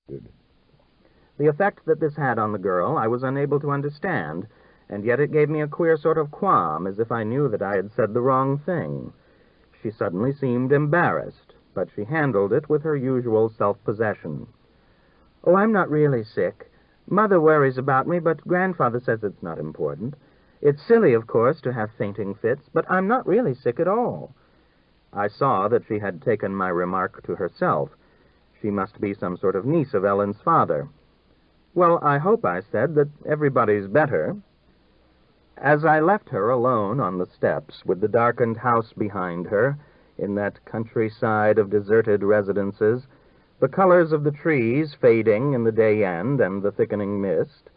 The effect that this had on the girl I was unable to understand, and yet it gave me a queer sort of qualm, as if I knew that I had said the wrong thing. She suddenly seemed embarrassed, but she handled it with her usual self-possession. "Oh, I'm not really sick. Mother worries about me, but Grandfather says it's not important. It's silly, of course, to have fainting fits, but I'm not really sick at all." I saw that she had taken my remark to herself. She must be some sort of niece of Ellen's father. "Well, I hope," I said, "that everybody's better." As I left her alone on the steps, with the darkened house behind her, in that countryside of deserted residences, the colors of the trees fading in the day end and the thickening mist,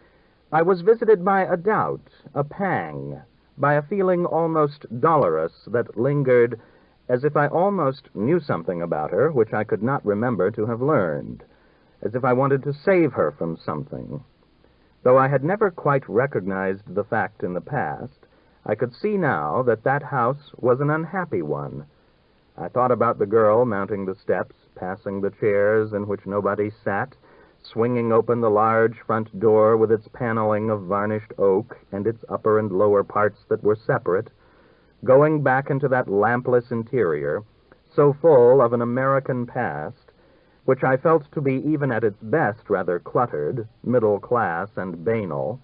I was visited by a doubt, a pang, by a feeling almost dolorous that lingered, as if I almost knew something about her which I could not remember to have learned, as if I wanted to save her from something. Though I had never quite recognized the fact in the past, I could see now that that house was an unhappy one. I thought about the girl mounting the steps, passing the chairs in which nobody sat, swinging open the large front door with its paneling of varnished oak and its upper and lower parts that were separate, going back into that lampless interior, so full of an American past, which I felt to be even at its best rather cluttered, middle-class, and banal.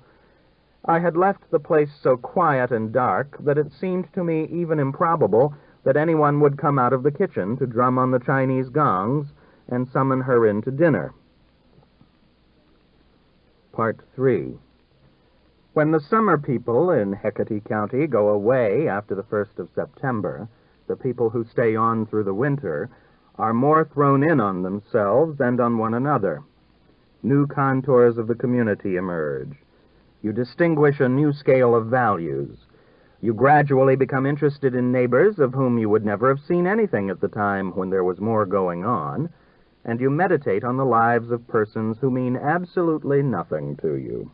I had left the place so quiet and dark that it seemed to me even improbable that anyone would come out of the kitchen to drum on the Chinese gongs and summon her in to dinner. Part 3. When the summer people in Hecate County go away after the 1st of September, the people who stay on through the winter are more thrown in on themselves and on one another. New contours of the community emerge. You distinguish a new scale of values. You gradually become interested in neighbors of whom you would never have seen anything at the time when there was more going on, and you meditate on the lives of persons who mean absolutely nothing to you.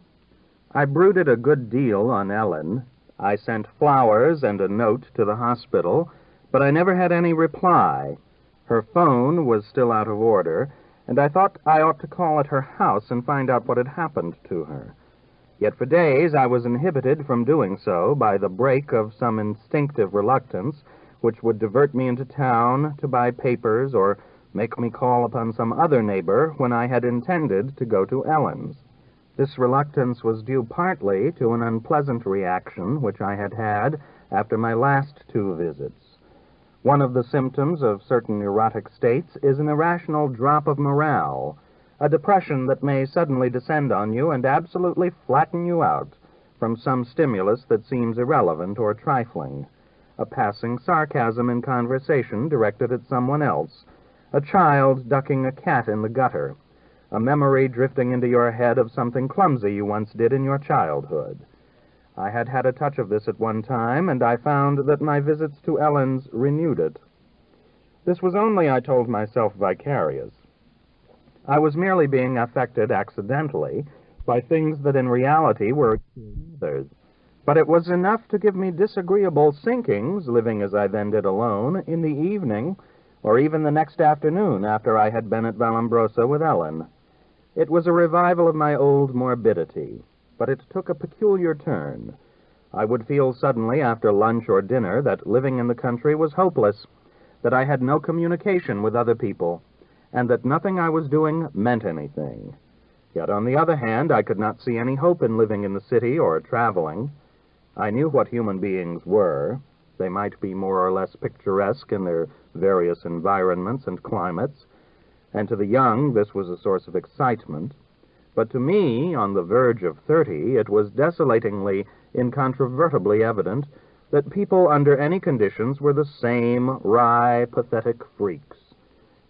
I brooded a good deal on Ellen. I sent flowers and a note to the hospital, but I never had any reply. Her phone was still out of order, and I thought I ought to call at her house and find out what had happened to her. Yet for days I was inhibited from doing so by the break of some instinctive reluctance which would divert me into town to buy papers or make me call upon some other neighbor when I had intended to go to Ellen's. This reluctance was due partly to an unpleasant reaction which I had had after my last 2 visits. One of the symptoms of certain neurotic states is an irrational drop of morale, a depression that may suddenly descend on you and absolutely flatten you out from some stimulus that seems irrelevant or trifling, a passing sarcasm in conversation directed at someone else, a child ducking a cat in the gutter, a memory drifting into your head of something clumsy you once did in your childhood. I had had a touch of this at one time, and I found that my visits to Ellen's renewed it. This was only, I told myself, vicarious. I was merely being affected accidentally by things that in reality were others, but it was enough to give me disagreeable sinkings, living as I then did alone, in the evening, or even the next afternoon after I had been at Vallombrosa with Ellen. It was a revival of my old morbidity, but it took a peculiar turn. I would feel suddenly after lunch or dinner that living in the country was hopeless, that I had no communication with other people, and that nothing I was doing meant anything. Yet on the other hand, I could not see any hope in living in the city or traveling. I knew what human beings were. They might be more or less picturesque in their various environments and climates, and to the young this was a source of excitement. But to me, on the verge of 30, it was desolatingly, incontrovertibly evident that people under any conditions were the same wry, pathetic freaks.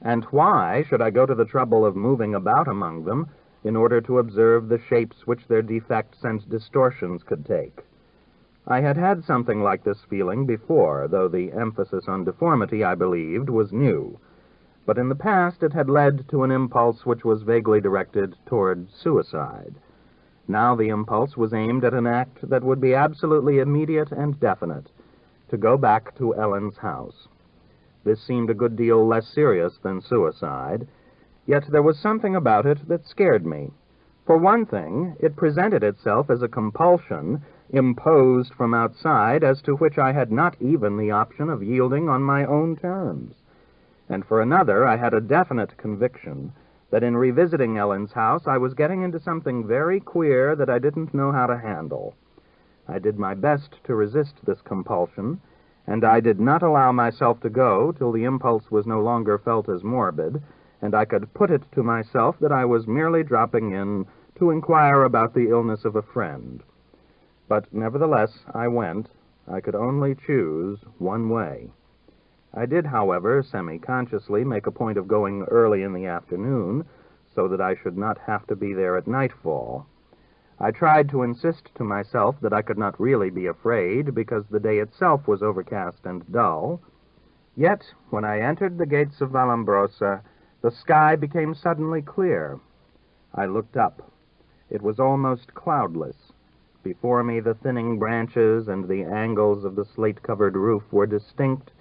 And why should I go to the trouble of moving about among them in order to observe the shapes which their defects and distortions could take? I had had something like this feeling before, though the emphasis on deformity, I believed, was new. But in the past it had led to an impulse which was vaguely directed toward suicide. Now the impulse was aimed at an act that would be absolutely immediate and definite, to go back to Ellen's house. This seemed a good deal less serious than suicide, Yet there was something about it that scared me. For one thing, it presented itself as a compulsion imposed from outside as to which I had not even the option of yielding on my own terms. And for another, I had a definite conviction that in revisiting Ellen's house, I was getting into something very queer that I didn't know how to handle. I did my best to resist this compulsion, and I did not allow myself to go till the impulse was no longer felt as morbid, and I could put it to myself that I was merely dropping in to inquire about the illness of a friend. But nevertheless, I went. I could only choose one way. I did, however, semi-consciously make a point of going early in the afternoon, so that I should not have to be there at nightfall. I tried to insist to myself that I could not really be afraid, because the day itself was overcast and dull. Yet, when I entered the gates of Vallombrosa, the sky became suddenly clear. I looked up. It was almost cloudless. Before me, the thinning branches and the angles of the slate-covered roof were distinct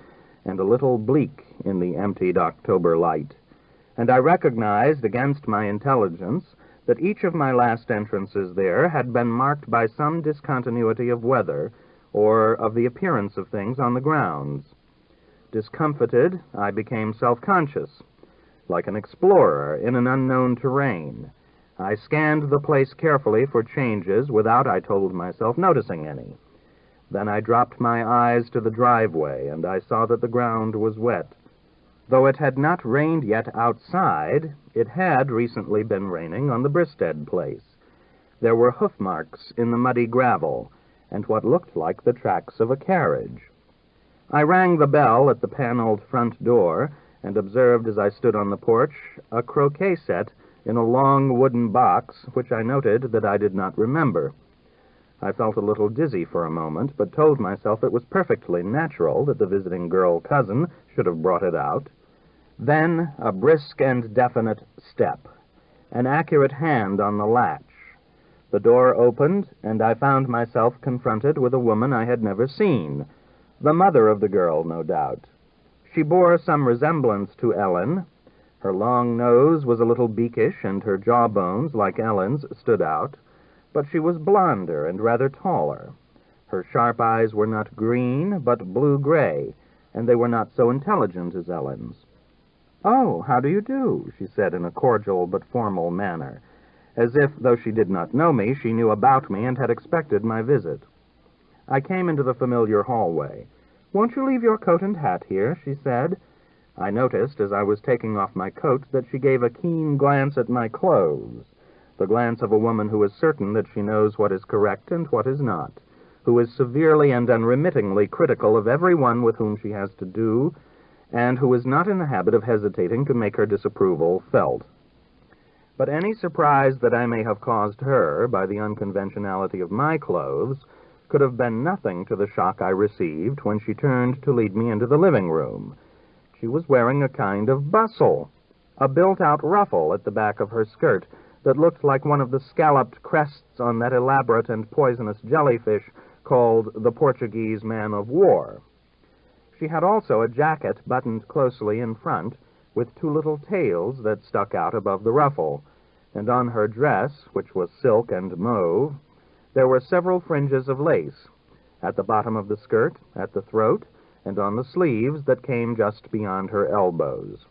and a little bleak in the emptied October light, and I recognized against my intelligence that each of my last entrances there had been marked by some discontinuity of weather or of the appearance of things on the grounds. Discomfited, I became self-conscious, like an explorer in an unknown terrain. I scanned the place carefully for changes without, I told myself, noticing any. Then I dropped my eyes to the driveway, and I saw that the ground was wet. Though it had not rained yet outside, it had recently been raining on the Bristead place. There were hoof marks in the muddy gravel, and what looked like the tracks of a carriage. I rang the bell at the paneled front door, and observed as I stood on the porch a croquet set in a long wooden box, which I noted that I did not remember. I felt a little dizzy for a moment, but told myself it was perfectly natural that the visiting girl cousin should have brought it out. Then a brisk and definite step, an accurate hand on the latch. The door opened, and I found myself confronted with a woman I had never seen, the mother of the girl, no doubt. She bore some resemblance to Ellen. Her long nose was a little beakish, and her jawbones, like Ellen's, stood out. But she was blonder and rather taller. Her sharp eyes were not green, but blue-gray, and they were not so intelligent as Ellen's. "Oh, how do you do?" she said in a cordial but formal manner, as if, though she did not know me, she knew about me and had expected my visit. I came into the familiar hallway. "Won't you leave your coat and hat here?" she said. I noticed, as I was taking off my coat, that she gave a keen glance at my clothes, the glance of a woman who is certain that she knows what is correct and what is not, who is severely and unremittingly critical of every one with whom she has to do, and who is not in the habit of hesitating to make her disapproval felt. But any surprise that I may have caused her by the unconventionality of my clothes could have been nothing to the shock I received when she turned to lead me into the living room. She was wearing a kind of bustle, a built-out ruffle at the back of her skirt that looked like one of the scalloped crests on that elaborate and poisonous jellyfish called the Portuguese man-of-war. She had also a jacket buttoned closely in front, with two little tails that stuck out above the ruffle, and on her dress, which was silk and mauve, there were several fringes of lace, at the bottom of the skirt, at the throat, and on the sleeves that came just beyond her elbows.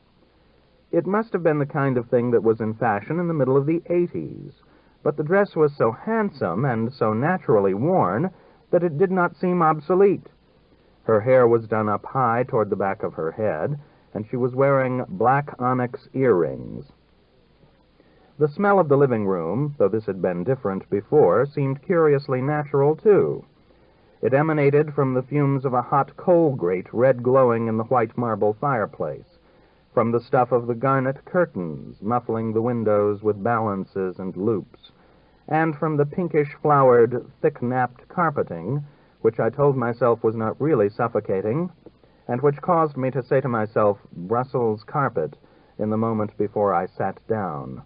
It must have been the kind of thing that was in fashion in the middle of the 80s, but the dress was so handsome and so naturally worn that it did not seem obsolete. Her hair was done up high toward the back of her head, and she was wearing black onyx earrings. The smell of the living room, though this had been different before, seemed curiously natural, too. It emanated from the fumes of a hot coal grate red-glowing in the white marble fireplace, from the stuff of the garnet curtains muffling the windows with balances and loops, and from the pinkish-flowered, thick-napped carpeting, which I told myself was not really suffocating, and which caused me to say to myself, "Brussels carpet," in the moment before I sat down.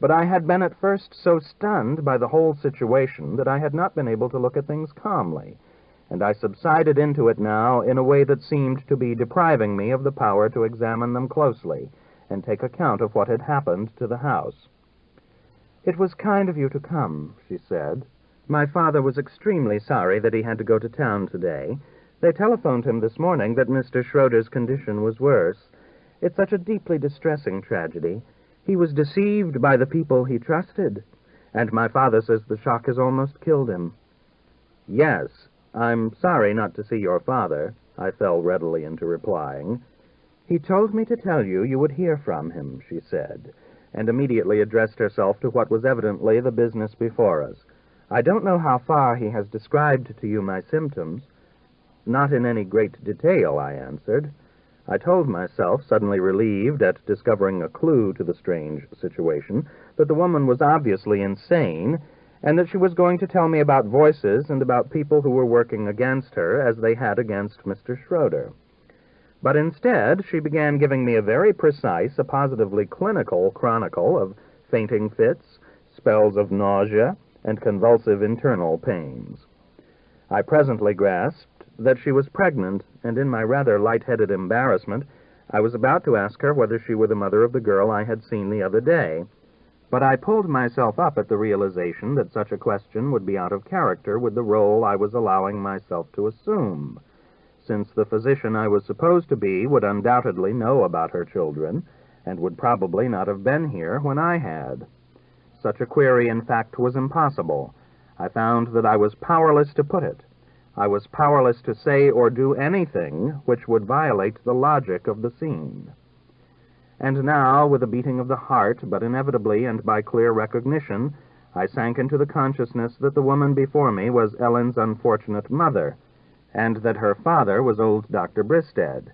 But I had been at first so stunned by the whole situation that I had not been able to look at things calmly, and I subsided into it now in a way that seemed to be depriving me of the power to examine them closely, and take account of what had happened to the house. "It was kind of you to come," she said. "My father was extremely sorry that he had to go to town today. They telephoned him this morning that Mr. Schroeder's condition was worse. It's such a deeply distressing tragedy. He was deceived by the people he trusted, and my father says the shock has almost killed him." "Yes, I'm sorry not to see your father," I fell readily into replying. "He told me to tell you you would hear from him," she said, and immediately addressed herself to what was evidently the business before us. "I don't know how far he has described to you my symptoms." "Not in any great detail," I answered. I told myself, suddenly relieved at discovering a clue to the strange situation, that the woman was obviously insane, and that she was going to tell me about voices and about people who were working against her as they had against Mr. Schroeder. But instead, she began giving me a very precise, a positively clinical chronicle of fainting fits, spells of nausea, and convulsive internal pains. I presently grasped that she was pregnant, and in my rather light-headed embarrassment, I was about to ask her whether she were the mother of the girl I had seen the other day. But I pulled myself up at the realization that such a question would be out of character with the role I was allowing myself to assume, since the physician I was supposed to be would undoubtedly know about her children, and would probably not have been here when I had. Such a query, in fact, was impossible. I found that I was powerless to put it. I was powerless to say or do anything which would violate the logic of the scene. And now, with a beating of the heart, but inevitably and by clear recognition, I sank into the consciousness that the woman before me was Ellen's unfortunate mother, and that her father was old Dr. Bristead,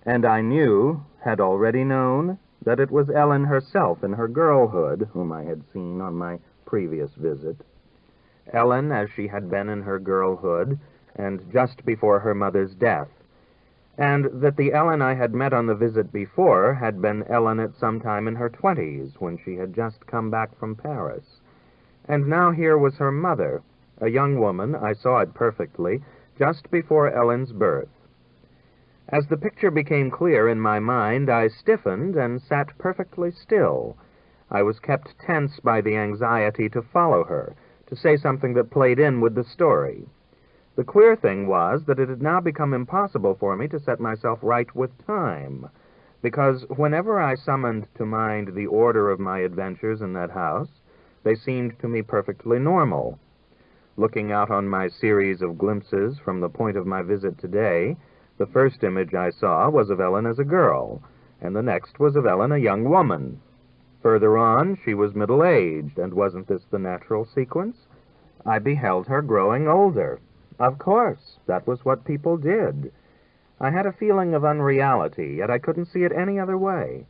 and I knew, had already known, that it was Ellen herself in her girlhood whom I had seen on my previous visit. Ellen as she had been in her girlhood, and just before her mother's death, and that the Ellen I had met on the visit before had been Ellen at some time in her 20s, when she had just come back from Paris. And now here was her mother, a young woman, I saw it perfectly, just before Ellen's birth. As the picture became clear in my mind, I stiffened and sat perfectly still. I was kept tense by the anxiety to follow her, to say something that played in with the story. The queer thing was that it had now become impossible for me to set myself right with time, because whenever I summoned to mind the order of my adventures in that house, they seemed to me perfectly normal. Looking out on my series of glimpses from the point of my visit today, the first image I saw was of Ellen as a girl, and the next was of Ellen a young woman. Further on, she was middle-aged, and wasn't this the natural sequence? I beheld her growing older. Of course, that was what people did. I had a feeling of unreality, yet I couldn't see it any other way.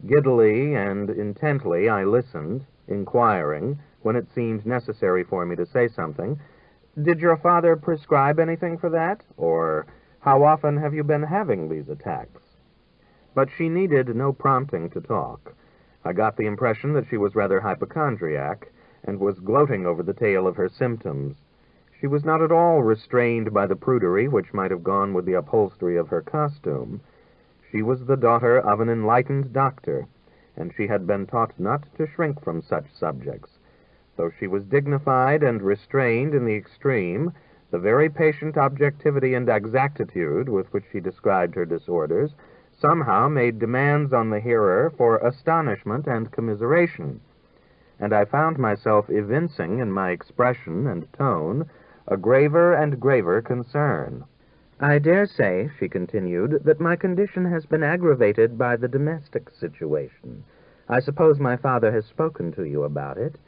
Giddily and intently I listened, inquiring, when it seemed necessary for me to say something, "Did your father prescribe anything for that?" Or, "How often have you been having these attacks?" But she needed no prompting to talk. I got the impression that she was rather hypochondriac, and was gloating over the tale of her symptoms. She was not at all restrained by the prudery which might have gone with the upholstery of her costume. She was the daughter of an enlightened doctor, and she had been taught not to shrink from such subjects. Though she was dignified and restrained in the extreme, the very patient objectivity and exactitude with which she described her disorders somehow made demands on the hearer for astonishment and commiseration, and I found myself evincing in my expression and tone a graver and graver concern. "I dare say," she continued, "that my condition has been aggravated by the domestic situation. I suppose my father has spoken to you about it?"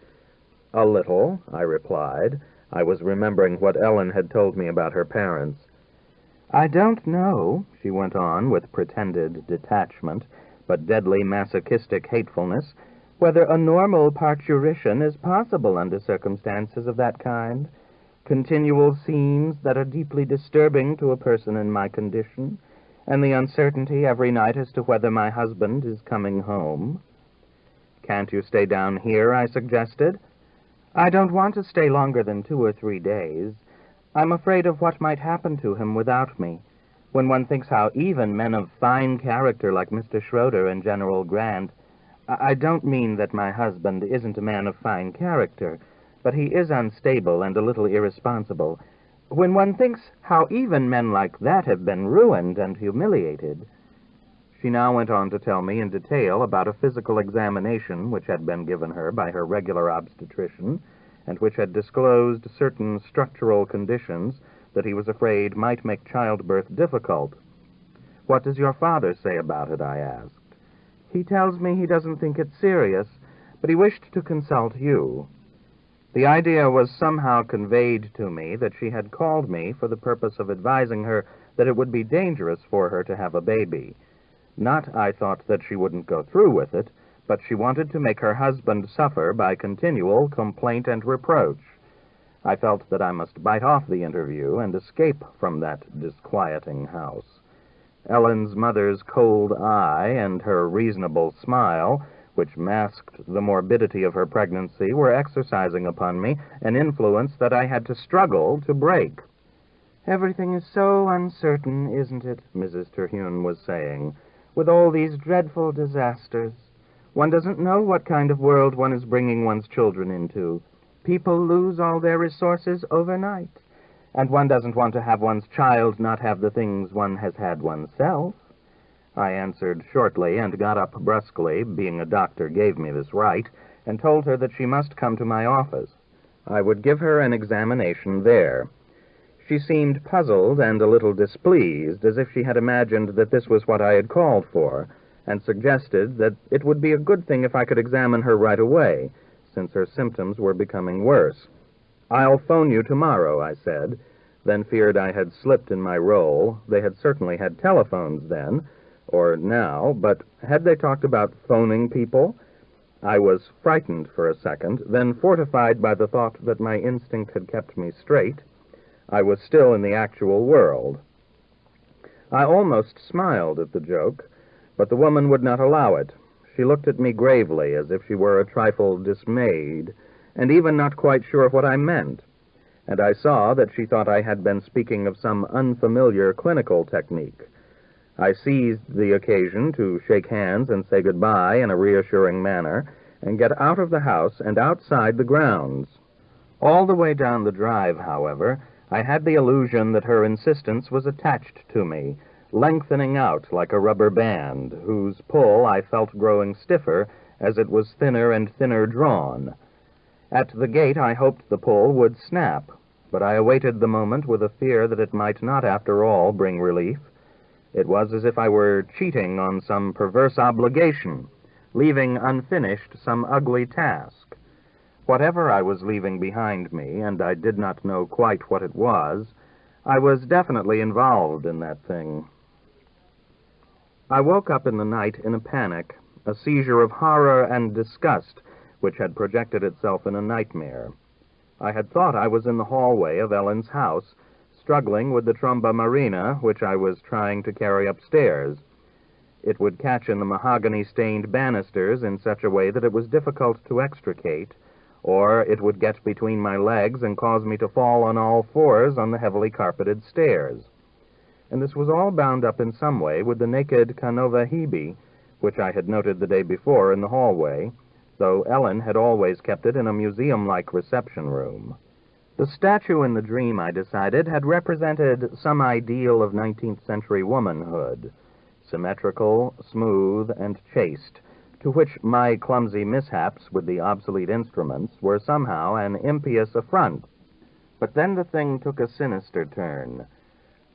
"A little," I replied. I was remembering what Ellen had told me about her parents. "I don't know," she went on with pretended detachment, but deadly masochistic hatefulness, "whether a normal parturition is possible under circumstances of that kind. Continual scenes that are deeply disturbing to a person in my condition, and the uncertainty every night as to whether my husband is coming home." "Can't you stay down here?" I suggested. "I don't want to stay longer than 2 or 3 days. I'm afraid of what might happen to him without me. When one thinks how even men of fine character like Mr. Schroeder and General Grant— I don't mean that my husband isn't a man of fine character, but he is unstable and a little irresponsible. When one thinks how even men like that have been ruined and humiliated— She now went on to tell me in detail about a physical examination which had been given her by her regular obstetrician, and which had disclosed certain structural conditions that he was afraid might make childbirth difficult. "What does your father say about it?" I asked. "He tells me he doesn't think it's serious, but he wished to consult you." The idea was somehow conveyed to me that she had called me for the purpose of advising her that it would be dangerous for her to have a baby. Not, I thought, that she wouldn't go through with it, but she wanted to make her husband suffer by continual complaint and reproach. I felt that I must bite off the interview and escape from that disquieting house. Ellen's mother's cold eye and her reasonable smile, which masked the morbidity of her pregnancy, were exercising upon me an influence that I had to struggle to break. "Everything is so uncertain, isn't it?" Mrs. Terhune was saying, "with all these dreadful disasters. One doesn't know what kind of world one is bringing one's children into. People lose all their resources overnight, and one doesn't want to have one's child not have the things one has had oneself." I answered shortly and got up brusquely, being a doctor gave me this right, and told her that she must come to my office. I would give her an examination there. She seemed puzzled and a little displeased, as if she had imagined that this was what I had called for, and suggested that it would be a good thing if I could examine her right away, since her symptoms were becoming worse. "I'll phone you tomorrow," I said, then feared I had slipped in my role. They had certainly had telephones then, or now, but had they talked about phoning people? I was frightened for a second, then fortified by the thought that my instinct had kept me straight. I was still in the actual world. I almost smiled at the joke, but the woman would not allow it. She looked at me gravely, as if she were a trifle dismayed, and even not quite sure what I meant, and I saw that she thought I had been speaking of some unfamiliar clinical technique. I seized the occasion to shake hands and say goodbye in a reassuring manner, and get out of the house and outside the grounds. All the way down the drive, however, I had the illusion that her insistence was attached to me, lengthening out like a rubber band, whose pull I felt growing stiffer as it was thinner and thinner drawn. At the gate I hoped the pull would snap, but I awaited the moment with a fear that it might not after all bring relief. It was as if I were cheating on some perverse obligation, leaving unfinished some ugly task. Whatever I was leaving behind me, and I did not know quite what it was, I was definitely involved in that thing. I woke up in the night in a panic, a seizure of horror and disgust which had projected itself in a nightmare. I had thought I was in the hallway of Ellen's house, struggling with the tromba marina, which I was trying to carry upstairs. It would catch in the mahogany-stained banisters in such a way that it was difficult to extricate, or it would get between my legs and cause me to fall on all fours on the heavily carpeted stairs. And this was all bound up in some way with the naked Canova Hebe, which I had noted the day before in the hallway, though Ellen had always kept it in a museum-like reception room. The statue in the dream, I decided, had represented some ideal of 19th century womanhood, symmetrical, smooth, and chaste, to which my clumsy mishaps with the obsolete instruments were somehow an impious affront. But then the thing took a sinister turn.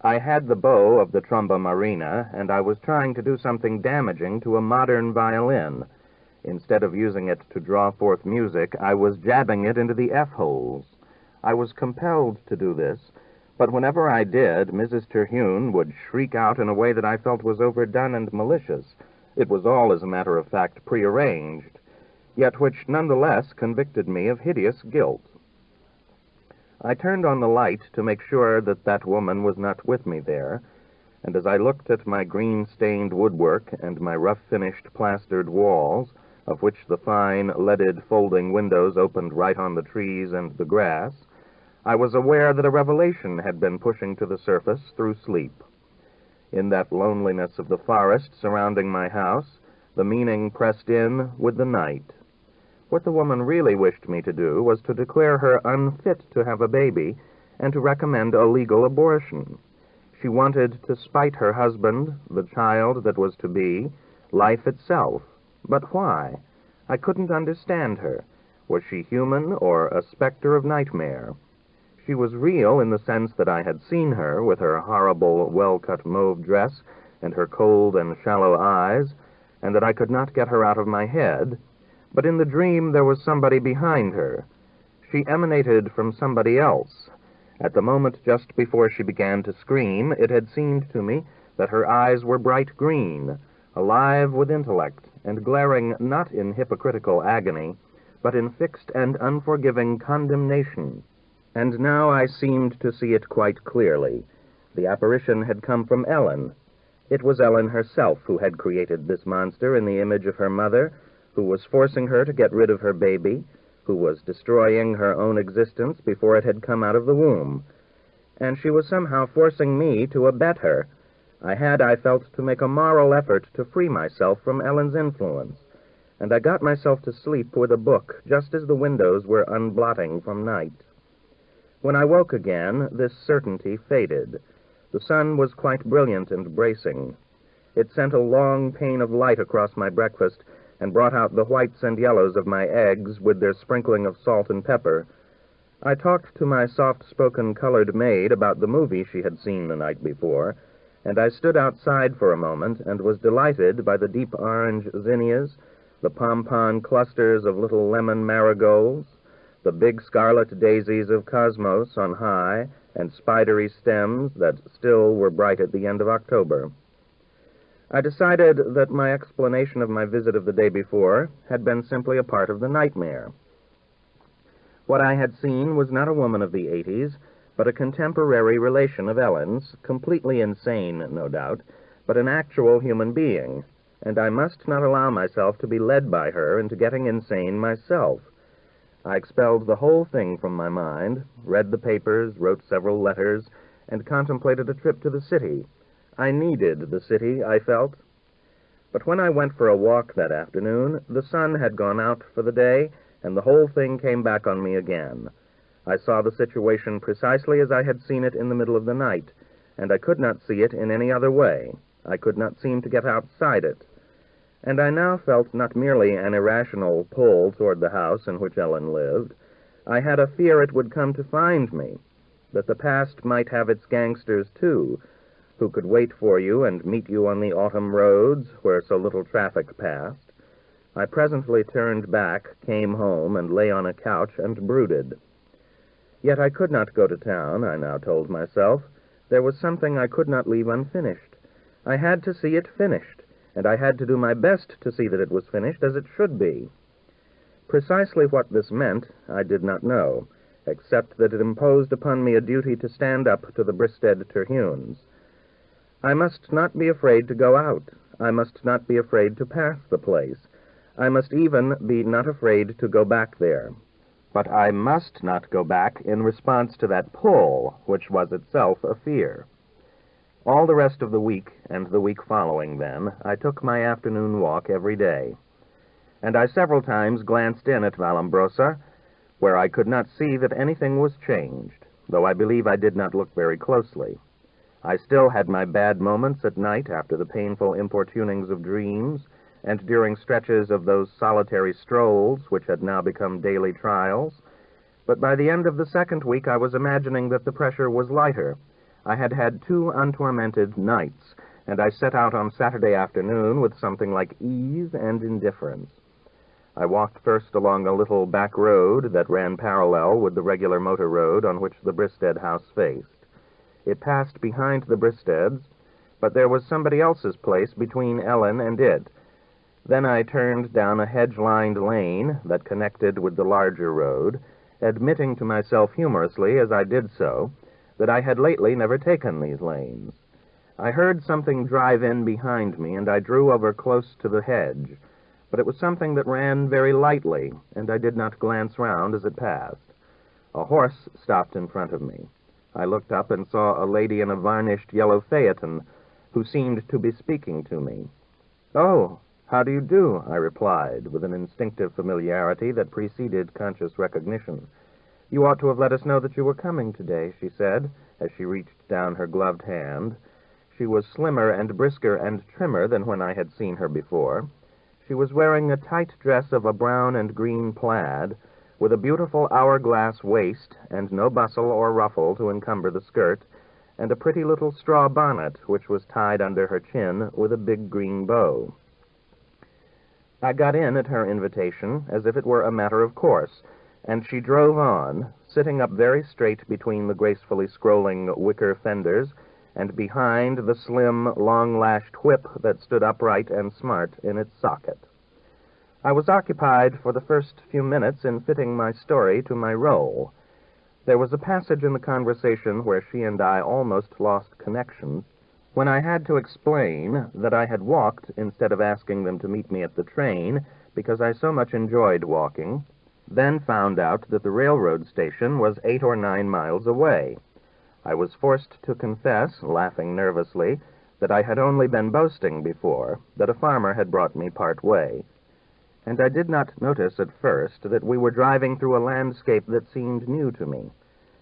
I had the bow of the tromba marina, and I was trying to do something damaging to a modern violin. Instead of using it to draw forth music, I was jabbing it into the F-holes. I was compelled to do this, but whenever I did, Mrs. Terhune would shriek out in a way that I felt was overdone and malicious. It was all, as a matter of fact, prearranged, yet which nonetheless convicted me of hideous guilt. I turned on the light to make sure that that woman was not with me there, and as I looked at my green-stained woodwork and my rough-finished plastered walls, of which the fine, leaded folding windows opened right on the trees and the grass, I was aware that a revelation had been pushing to the surface through sleep. In that loneliness of the forest surrounding my house, the meaning pressed in with the night. What the woman really wished me to do was to declare her unfit to have a baby and to recommend a legal abortion. She wanted to spite her husband, the child that was to be, life itself. But why? I couldn't understand her. Was she human or a specter of nightmare? She was real in the sense that I had seen her, with her horrible, well-cut mauve dress and her cold and shallow eyes, and that I could not get her out of my head. But in the dream there was somebody behind her. She emanated from somebody else. At the moment just before she began to scream, it had seemed to me that her eyes were bright green, alive with intellect, and glaring not in hypocritical agony, but in fixed and unforgiving condemnation. And now I seemed to see it quite clearly. The apparition had come from Ellen. It was Ellen herself who had created this monster in the image of her mother, who was forcing her to get rid of her baby, who was destroying her own existence before it had come out of the womb. And she was somehow forcing me to abet her. I felt, to make a moral effort to free myself from Ellen's influence, and I got myself to sleep with a book just as the windows were unblotting from night. When I woke again, this certainty faded. The sun was quite brilliant and bracing. It sent a long pane of light across my breakfast and brought out the whites and yellows of my eggs with their sprinkling of salt and pepper. I talked to my soft-spoken colored maid about the movie she had seen the night before, and I stood outside for a moment and was delighted by the deep orange zinnias, the pompon clusters of little lemon marigolds, the big scarlet daisies of cosmos on high, and spidery stems that still were bright at the end of October. I decided that my explanation of my visit of the day before had been simply a part of the nightmare. What I had seen was not a woman of the 80s, but a contemporary relation of Ellen's, completely insane, no doubt, but an actual human being, and I must not allow myself to be led by her into getting insane myself. I expelled the whole thing from my mind, read the papers, wrote several letters, and contemplated a trip to the city. I needed the city, I felt. But when I went for a walk that afternoon, the sun had gone out for the day, and the whole thing came back on me again. I saw the situation precisely as I had seen it in the middle of the night, and I could not see it in any other way. I could not seem to get outside it. And I now felt not merely an irrational pull toward the house in which Ellen lived. I had a fear it would come to find me, that the past might have its gangsters, too, who could wait for you and meet you on the autumn roads where so little traffic passed. I presently turned back, came home, and lay on a couch and brooded. Yet I could not go to town, I now told myself. There was something I could not leave unfinished. I had to see it finished, and I had to do my best to see that it was finished as it should be. Precisely what this meant I did not know, except that it imposed upon me a duty to stand up to the Bristed Terhunes. I must not be afraid to go out. I must not be afraid to pass the place. I must even be not afraid to go back there. But I must not go back in response to that pull, which was itself a fear. All the rest of the week, and the week following then, I took my afternoon walk every day. And I several times glanced in at Vallombrosa, where I could not see that anything was changed, though I believe I did not look very closely. I still had my bad moments at night after the painful importunings of dreams, and during stretches of those solitary strolls which had now become daily trials. But by the end of the second week I was imagining that the pressure was lighter. I had had 2 untormented nights, and I set out on Saturday afternoon with something like ease and indifference. I walked first along a little back road that ran parallel with the regular motor road on which the Bristed house faced. It passed behind the Bristeds, but there was somebody else's place between Ellen and it. Then I turned down a hedge-lined lane that connected with the larger road, admitting to myself humorously as I did so that I had lately never taken these lanes. I heard something drive in behind me, and I drew over close to the hedge, but it was something that ran very lightly, and I did not glance round as it passed. A horse stopped in front of me. I looked up and saw a lady in a varnished yellow phaeton, who seemed to be speaking to me. "Oh, how do you do?" I replied, with an instinctive familiarity that preceded conscious recognition. "You ought to have let us know that you were coming today," she said, as she reached down her gloved hand. She was slimmer and brisker and trimmer than when I had seen her before. She was wearing a tight dress of a brown and green plaid, with a beautiful hourglass waist and no bustle or ruffle to encumber the skirt, and a pretty little straw bonnet which was tied under her chin with a big green bow. I got in at her invitation as if it were a matter of course, and she drove on, sitting up very straight between the gracefully scrolling wicker fenders and behind the slim, long-lashed whip that stood upright and smart in its socket. I was occupied for the first few minutes in fitting my story to my role. There was a passage in the conversation where she and I almost lost connection, when I had to explain that I had walked instead of asking them to meet me at the train because I so much enjoyed walking, then found out that the railroad station was 8 or 9 miles away. I was forced to confess, laughing nervously, that I had only been boasting before, that a farmer had brought me part way. And I did not notice at first that we were driving through a landscape that seemed new to me.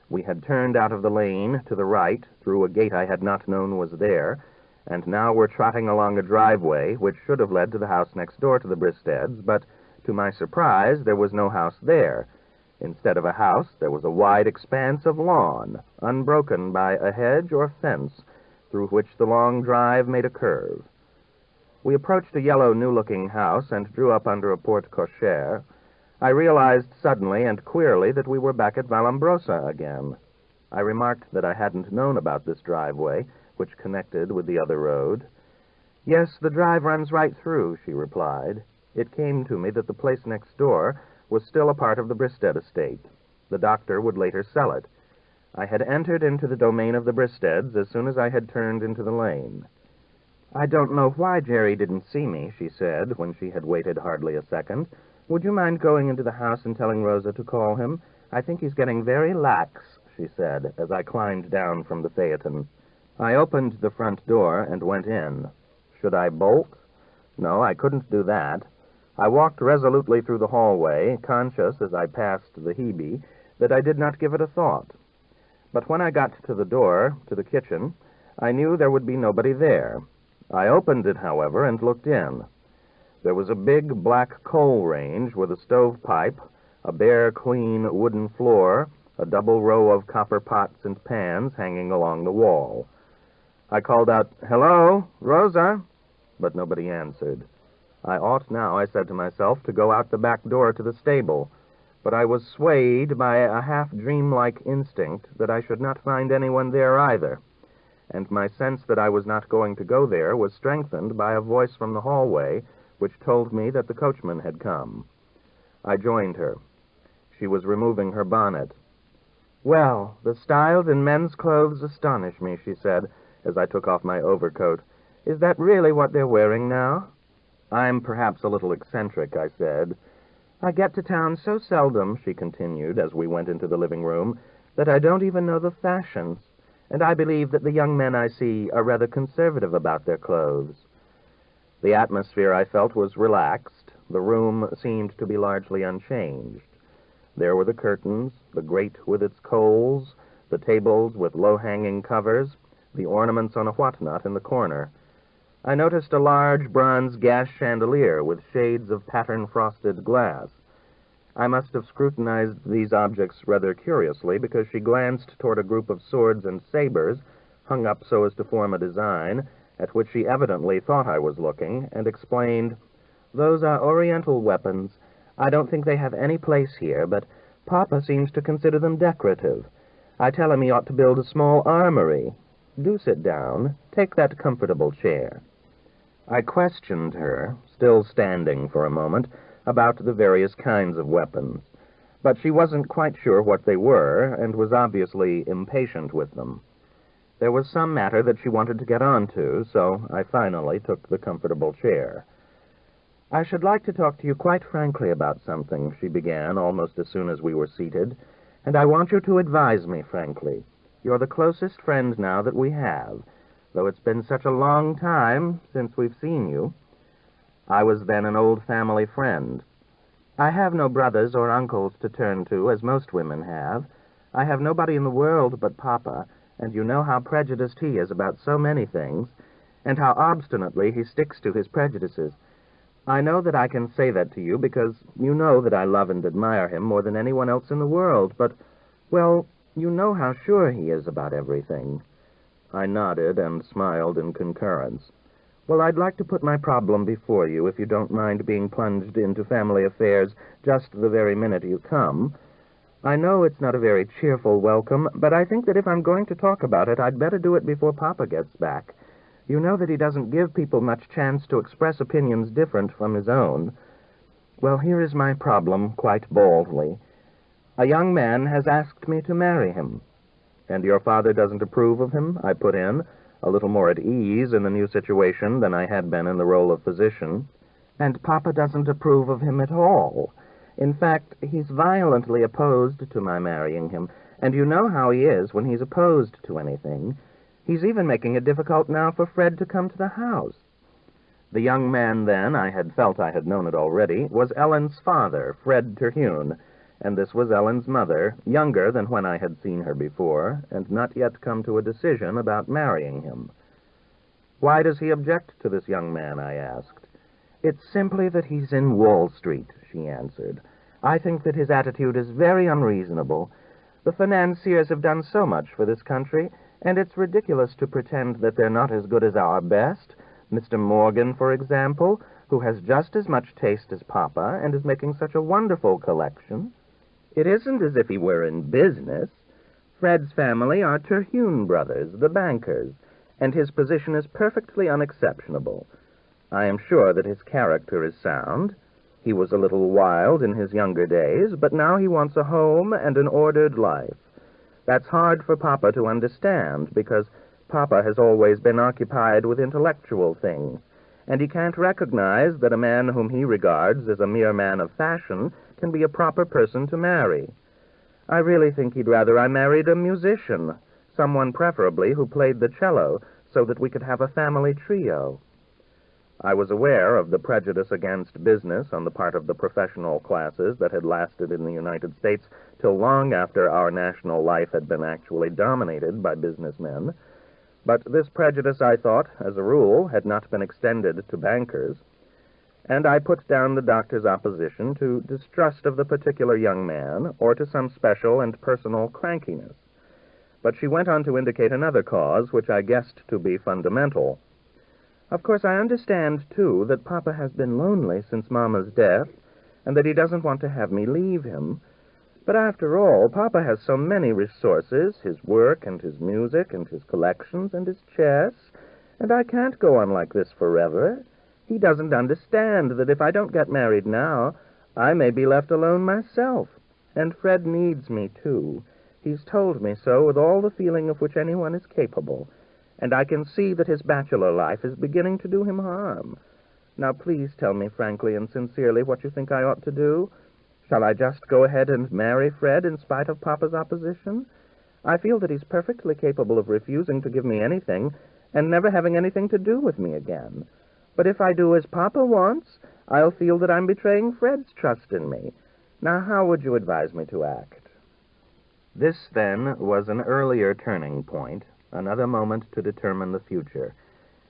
We had turned out of the lane to the right, through a gate I had not known was there, and now were trotting along a driveway which should have led to the house next door to the Bristeds, but, to my surprise, there was no house there. Instead of a house, there was a wide expanse of lawn, unbroken by a hedge or fence, through which the long drive made a curve. We approached a yellow, new-looking house and drew up under a porte-cochere. I realized suddenly and queerly that we were back at Vallombrosa again. I remarked that I hadn't known about this driveway, which connected with the other road. "Yes, the drive runs right through," she replied. It came to me that the place next door was still a part of the Bristed estate. The doctor would later sell it. I had entered into the domain of the Bristeds as soon as I had turned into the lane. "I don't know why Jerry didn't see me," she said, when she had waited hardly a second. "Would you mind going into the house and telling Rosa to call him? I think he's getting very lax," she said, as I climbed down from the phaeton. I opened the front door and went in. Should I bolt? No, I couldn't do that. I walked resolutely through the hallway, conscious, as I passed the Hebe, that I did not give it a thought. But when I got to the door, to the kitchen, I knew there would be nobody there. I opened it, however, and looked in. There was a big black coal range with a stovepipe, a bare, clean wooden floor, a double row of copper pots and pans hanging along the wall. I called out, "Hello, Rosa," but nobody answered. I ought now, I said to myself, to go out the back door to the stable, but I was swayed by a half-dreamlike instinct that I should not find anyone there either, and my sense that I was not going to go there was strengthened by a voice from the hallway which told me that the coachman had come. I joined her. She was removing her bonnet. "Well, the styles in men's clothes astonish me," she said, as I took off my overcoat. "Is that really what they're wearing now?" "I'm perhaps a little eccentric," I said. "I get to town so seldom," she continued, as we went into the living room, "that I don't even know the fashions, and I believe that the young men I see are rather conservative about their clothes." The atmosphere, I felt, was relaxed. The room seemed to be largely unchanged. There were the curtains, the grate with its coals, the tables with low-hanging covers, the ornaments on a whatnot in the corner. I noticed a large bronze gas chandelier with shades of pattern-frosted glass. I must have scrutinized these objects rather curiously, because she glanced toward a group of swords and sabers, hung up so as to form a design, at which she evidently thought I was looking, and explained, "Those are Oriental weapons. I don't think they have any place here, but Papa seems to consider them decorative. I tell him he ought to build a small armory. Do sit down. Take that comfortable chair." I questioned her, still standing for a moment, about the various kinds of weapons, but she wasn't quite sure what they were, and was obviously impatient with them. There was some matter that she wanted to get on to, so I finally took the comfortable chair. "I should like to talk to you quite frankly about something," she began, almost as soon as we were seated, "and I want you to advise me frankly. You're the closest friend now that we have. though it's been such a long time since we've seen you. I was then an old family friend. I have no brothers or uncles to turn to, as most women have. I have nobody in the world but Papa, and you know how prejudiced he is about so many things, and how obstinately he sticks to his prejudices. I know that I can say that to you because you know that I love and admire him more than anyone else in the world, but, well, you know how sure he is about everything." I nodded and smiled in concurrence. "Well, I'd like to put my problem before you, if you don't mind being plunged into family affairs just the very minute you come. I know it's not a very cheerful welcome, but I think that if I'm going to talk about it, I'd better do it before Papa gets back. You know that he doesn't give people much chance to express opinions different from his own. Well, here is my problem, quite baldly. A young man has asked me to marry him." "And your father doesn't approve of him?" I put in, a little more at ease in the new situation than I had been in the role of physician. "And Papa doesn't approve of him at all. In fact, he's violently opposed to my marrying him, and you know how he is when he's opposed to anything. He's even making it difficult now for Fred to come to the house." The young man then, I had felt I had known it already, was Ellen's father, Fred Terhune, and this was Ellen's mother, younger than when I had seen her before, and not yet come to a decision about marrying him. "Why does he object to this young man?" I asked. "It's simply that he's in Wall Street," she answered. "I think that his attitude is very unreasonable. The financiers have done so much for this country, and it's ridiculous to pretend that they're not as good as our best. Mr. Morgan, for example, who has just as much taste as Papa and is making such a wonderful collection. It isn't as if he were in business. Fred's family are Terhune brothers, the bankers, and his position is perfectly unexceptionable. I am sure that his character is sound. He was a little wild in his younger days, but now he wants a home and an ordered life. That's hard for Papa to understand, because Papa has always been occupied with intellectual things, and he can't recognize that a man whom he regards as a mere man of fashion can be a proper person to marry. I really think he'd rather I married a musician, someone preferably who played the cello, so that we could have a family trio." I was aware of the prejudice against business on the part of the professional classes that had lasted in the United States till long after our national life had been actually dominated by businessmen. But this prejudice, I thought, as a rule, had not been extended to bankers, and I put down the doctor's opposition to distrust of the particular young man, or to some special and personal crankiness. But she went on to indicate another cause, which I guessed to be fundamental. "Of course, I understand, too, that Papa has been lonely since Mama's death, and that he doesn't want to have me leave him. But after all, Papa has so many resources, his work and his music and his collections and his chess, and I can't go on like this forever. He doesn't understand that if I don't get married now, I may be left alone myself. And Fred needs me, too. He's told me so with all the feeling of which anyone is capable, and I can see that his bachelor life is beginning to do him harm. Now, please tell me frankly and sincerely what you think I ought to do. Shall I just go ahead and marry Fred in spite of Papa's opposition? I feel that he's perfectly capable of refusing to give me anything and never having anything to do with me again. But if I do as Papa wants, I'll feel that I'm betraying Fred's trust in me. Now, how would you advise me to act?" This, then, was an earlier turning point, another moment to determine the future.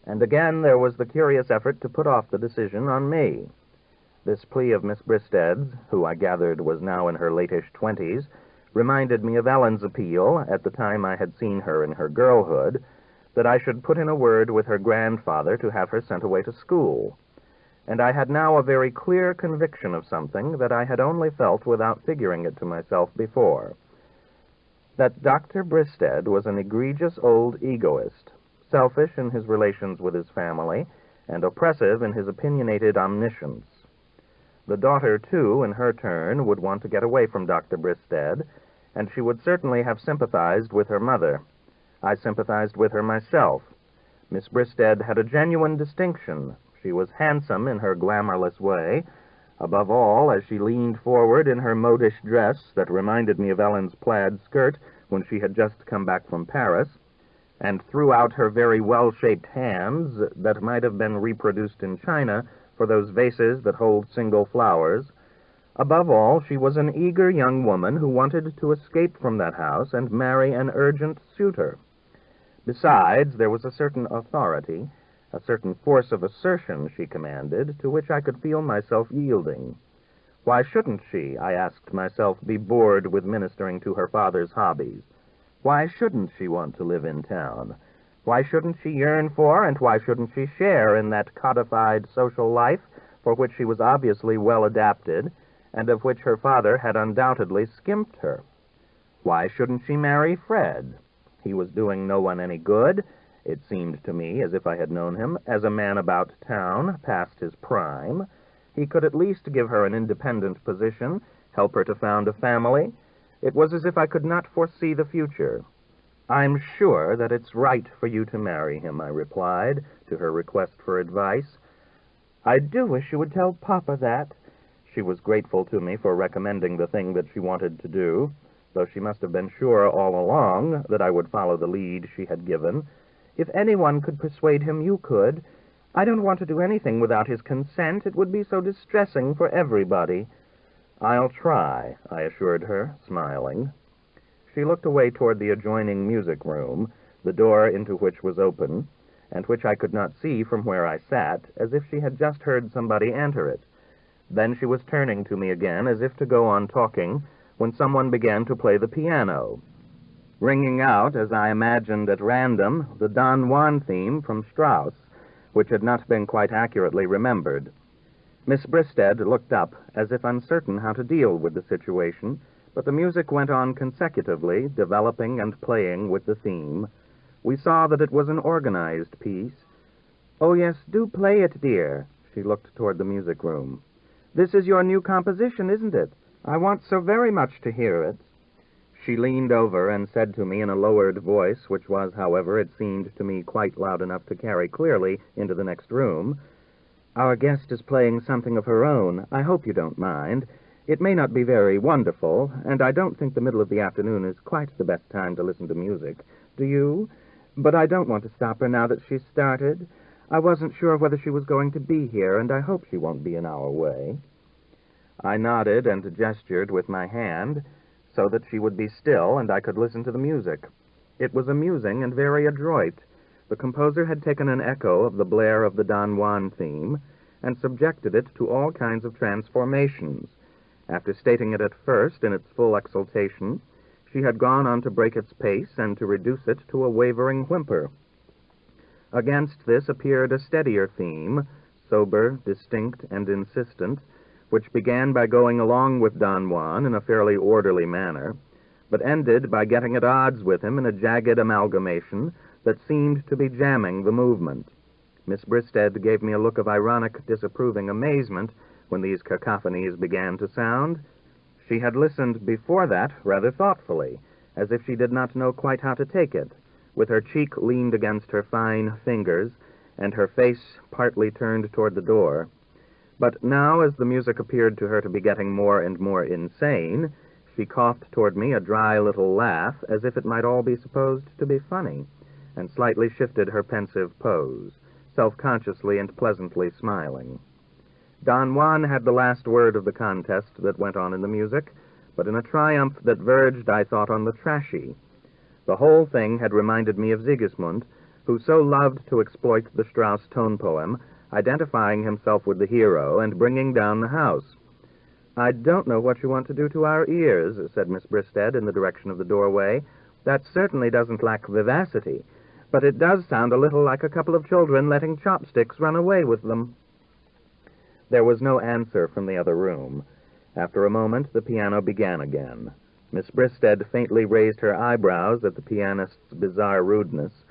And again there was the curious effort to put off the decision on me. This plea of Miss Bristed's, who I gathered was now in her latish 20s, reminded me of Ellen's appeal, at the time I had seen her in her girlhood, that I should put in a word with her grandfather to have her sent away to school. And I had now a very clear conviction of something that I had only felt without figuring it to myself before. That Dr. Bristed was an egregious old egoist, selfish in his relations with his family, and oppressive in his opinionated omniscience. The daughter, too, in her turn, would want to get away from Dr. Bristed, and she would certainly have sympathized with her mother. I sympathized with her myself. Miss Bristed had a genuine distinction. She was handsome in her glamourless way, above all as she leaned forward in her modish dress that reminded me of Ellen's plaid skirt when she had just come back from Paris, and threw out her very well-shaped hands that might have been reproduced in China for those vases that hold single flowers. Above all, she was an eager young woman who wanted to escape from that house and marry an urgent suitor. Besides, there was a certain authority, a certain force of assertion she commanded, to which I could feel myself yielding. Why shouldn't she, I asked myself, be bored with ministering to her father's hobbies? Why shouldn't she want to live in town? Why shouldn't she yearn for, and why shouldn't she share in that codified social life for which she was obviously well adapted, and of which her father had undoubtedly skimped her? Why shouldn't she marry Fred? He was doing no one any good. It seemed to me, as if I had known him, as a man about town, past his prime. He could at least give her an independent position, help her to found a family. It was as if I could not foresee the future. "I'm sure that it's right for you to marry him," I replied to her request for advice. "I do wish you would tell Papa that." She was grateful to me for recommending the thing that she wanted to do, though she must have been sure all along that I would follow the lead she had given. "If anyone could persuade him, you could. I don't want to do anything without his consent. It would be so distressing for everybody." "I'll try," I assured her, smiling. She looked away toward the adjoining music room, the door into which was open, and which I could not see from where I sat, as if she had just heard somebody enter it. Then she was turning to me again, as if to go on talking, when someone began to play the piano, ringing out, as I imagined at random, the Don Juan theme from Strauss, which had not been quite accurately remembered. Miss Bristed looked up, as if uncertain how to deal with the situation, but the music went on consecutively, developing and playing with the theme. We saw that it was an organized piece. "Oh, yes, do play it, dear." She looked toward the music room. "This is your new composition, isn't it? I want so very much to hear it." She leaned over and said to me in a lowered voice, which was, however, it seemed to me quite loud enough to carry clearly into the next room, "Our guest is playing something of her own. I hope you don't mind. It may not be very wonderful, and I don't think the middle of the afternoon is quite the best time to listen to music. Do you? But I don't want to stop her now that she's started. I wasn't sure whether she was going to be here, and I hope she won't be in our way." I nodded and gestured with my hand, so that she would be still and I could listen to the music. It was amusing and very adroit. The composer had taken an echo of the blare of the Don Juan theme and subjected it to all kinds of transformations. After stating it at first in its full exultation, she had gone on to break its pace and to reduce it to a wavering whimper. Against this appeared a steadier theme, sober, distinct, and insistent, which began by going along with Don Juan in a fairly orderly manner, but ended by getting at odds with him in a jagged amalgamation that seemed to be jamming the movement. Miss Bristed gave me a look of ironic, disapproving amazement when these cacophonies began to sound. She had listened before that rather thoughtfully, as if she did not know quite how to take it, with her cheek leaned against her fine fingers, and her face partly turned toward the door. But now, as the music appeared to her to be getting more and more insane, she coughed toward me a dry little laugh, as if it might all be supposed to be funny, and slightly shifted her pensive pose, self-consciously and pleasantly smiling. Don Juan had the last word of the contest that went on in the music, but in a triumph that verged, I thought, on the trashy. The whole thing had reminded me of Sigismund, who so loved to exploit the Strauss tone poem, identifying himself with the hero and bringing down the house. "I don't know what you want to do to our ears," said Miss Bristed in the direction of the doorway. "That certainly doesn't lack vivacity, but it does sound a little like a couple of children letting chopsticks run away with them." There was no answer from the other room. After a moment, the piano began again. Miss Bristed faintly raised her eyebrows at the pianist's bizarre rudeness,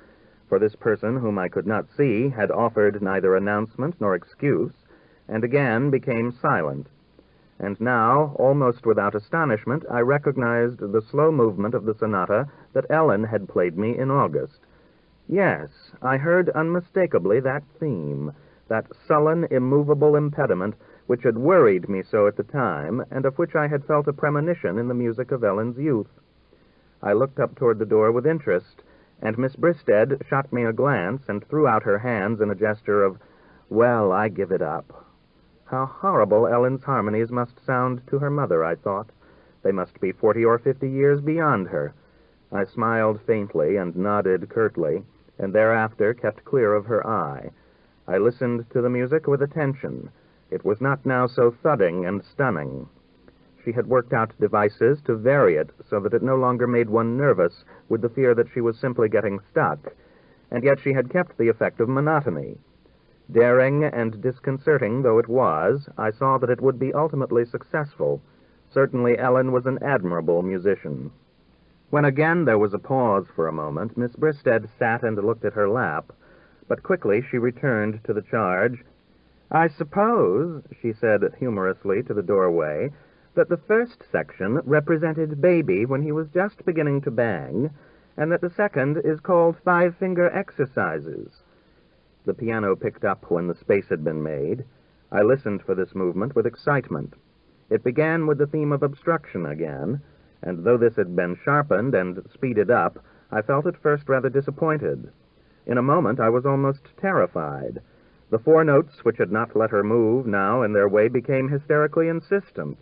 for this person, whom I could not see, had offered neither announcement nor excuse, and again became silent. And now, almost without astonishment, I recognized the slow movement of the sonata that Ellen had played me in August. Yes, I heard unmistakably that theme, that sullen, immovable impediment which had worried me so at the time, and of which I had felt a premonition in the music of Ellen's youth. I looked up toward the door with interest, and Miss Bristed shot me a glance and threw out her hands in a gesture of, "Well, I give it up." How horrible Ellen's harmonies must sound to her mother, I thought. They must be 40 or 50 years beyond her. I smiled faintly and nodded curtly, and thereafter kept clear of her eye. I listened to the music with attention. It was not now so thudding and stunning. She had worked out devices to vary it so that it no longer made one nervous with the fear that she was simply getting stuck, and yet she had kept the effect of monotony. Daring and disconcerting though it was, I saw that it would be ultimately successful. Certainly Ellen was an admirable musician. When again there was a pause for a moment, Miss Bristed sat and looked at her lap, but quickly she returned to the charge. "I suppose," she said humorously to the doorway, "that the first section represented Baby when he was just beginning to bang, and that the second is called Five-Finger Exercises." The piano picked up when the space had been made. I listened for this movement with excitement. It began with the theme of obstruction again, and though this had been sharpened and speeded up, I felt at first rather disappointed. In a moment I was almost terrified. The 4 notes which had not let her move now in their way became hysterically insistent.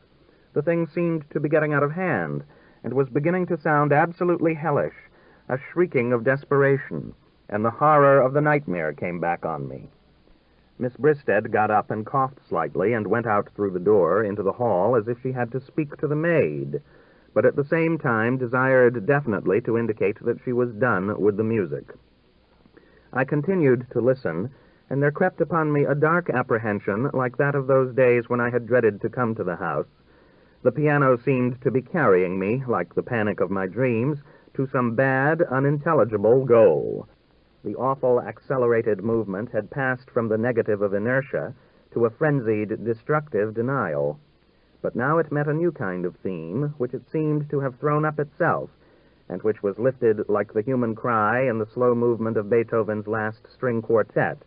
The thing seemed to be getting out of hand, and was beginning to sound absolutely hellish, a shrieking of desperation, and the horror of the nightmare came back on me. Miss Bristed got up and coughed slightly and went out through the door into the hall as if she had to speak to the maid, but at the same time desired definitely to indicate that she was done with the music. I continued to listen, and there crept upon me a dark apprehension like that of those days when I had dreaded to come to the house. The piano seemed to be carrying me, like the panic of my dreams, to some bad, unintelligible goal. The awful accelerated movement had passed from the negative of inertia to a frenzied, destructive denial. But now it met a new kind of theme, which it seemed to have thrown up itself, and which was lifted like the human cry in the slow movement of Beethoven's last string quartet,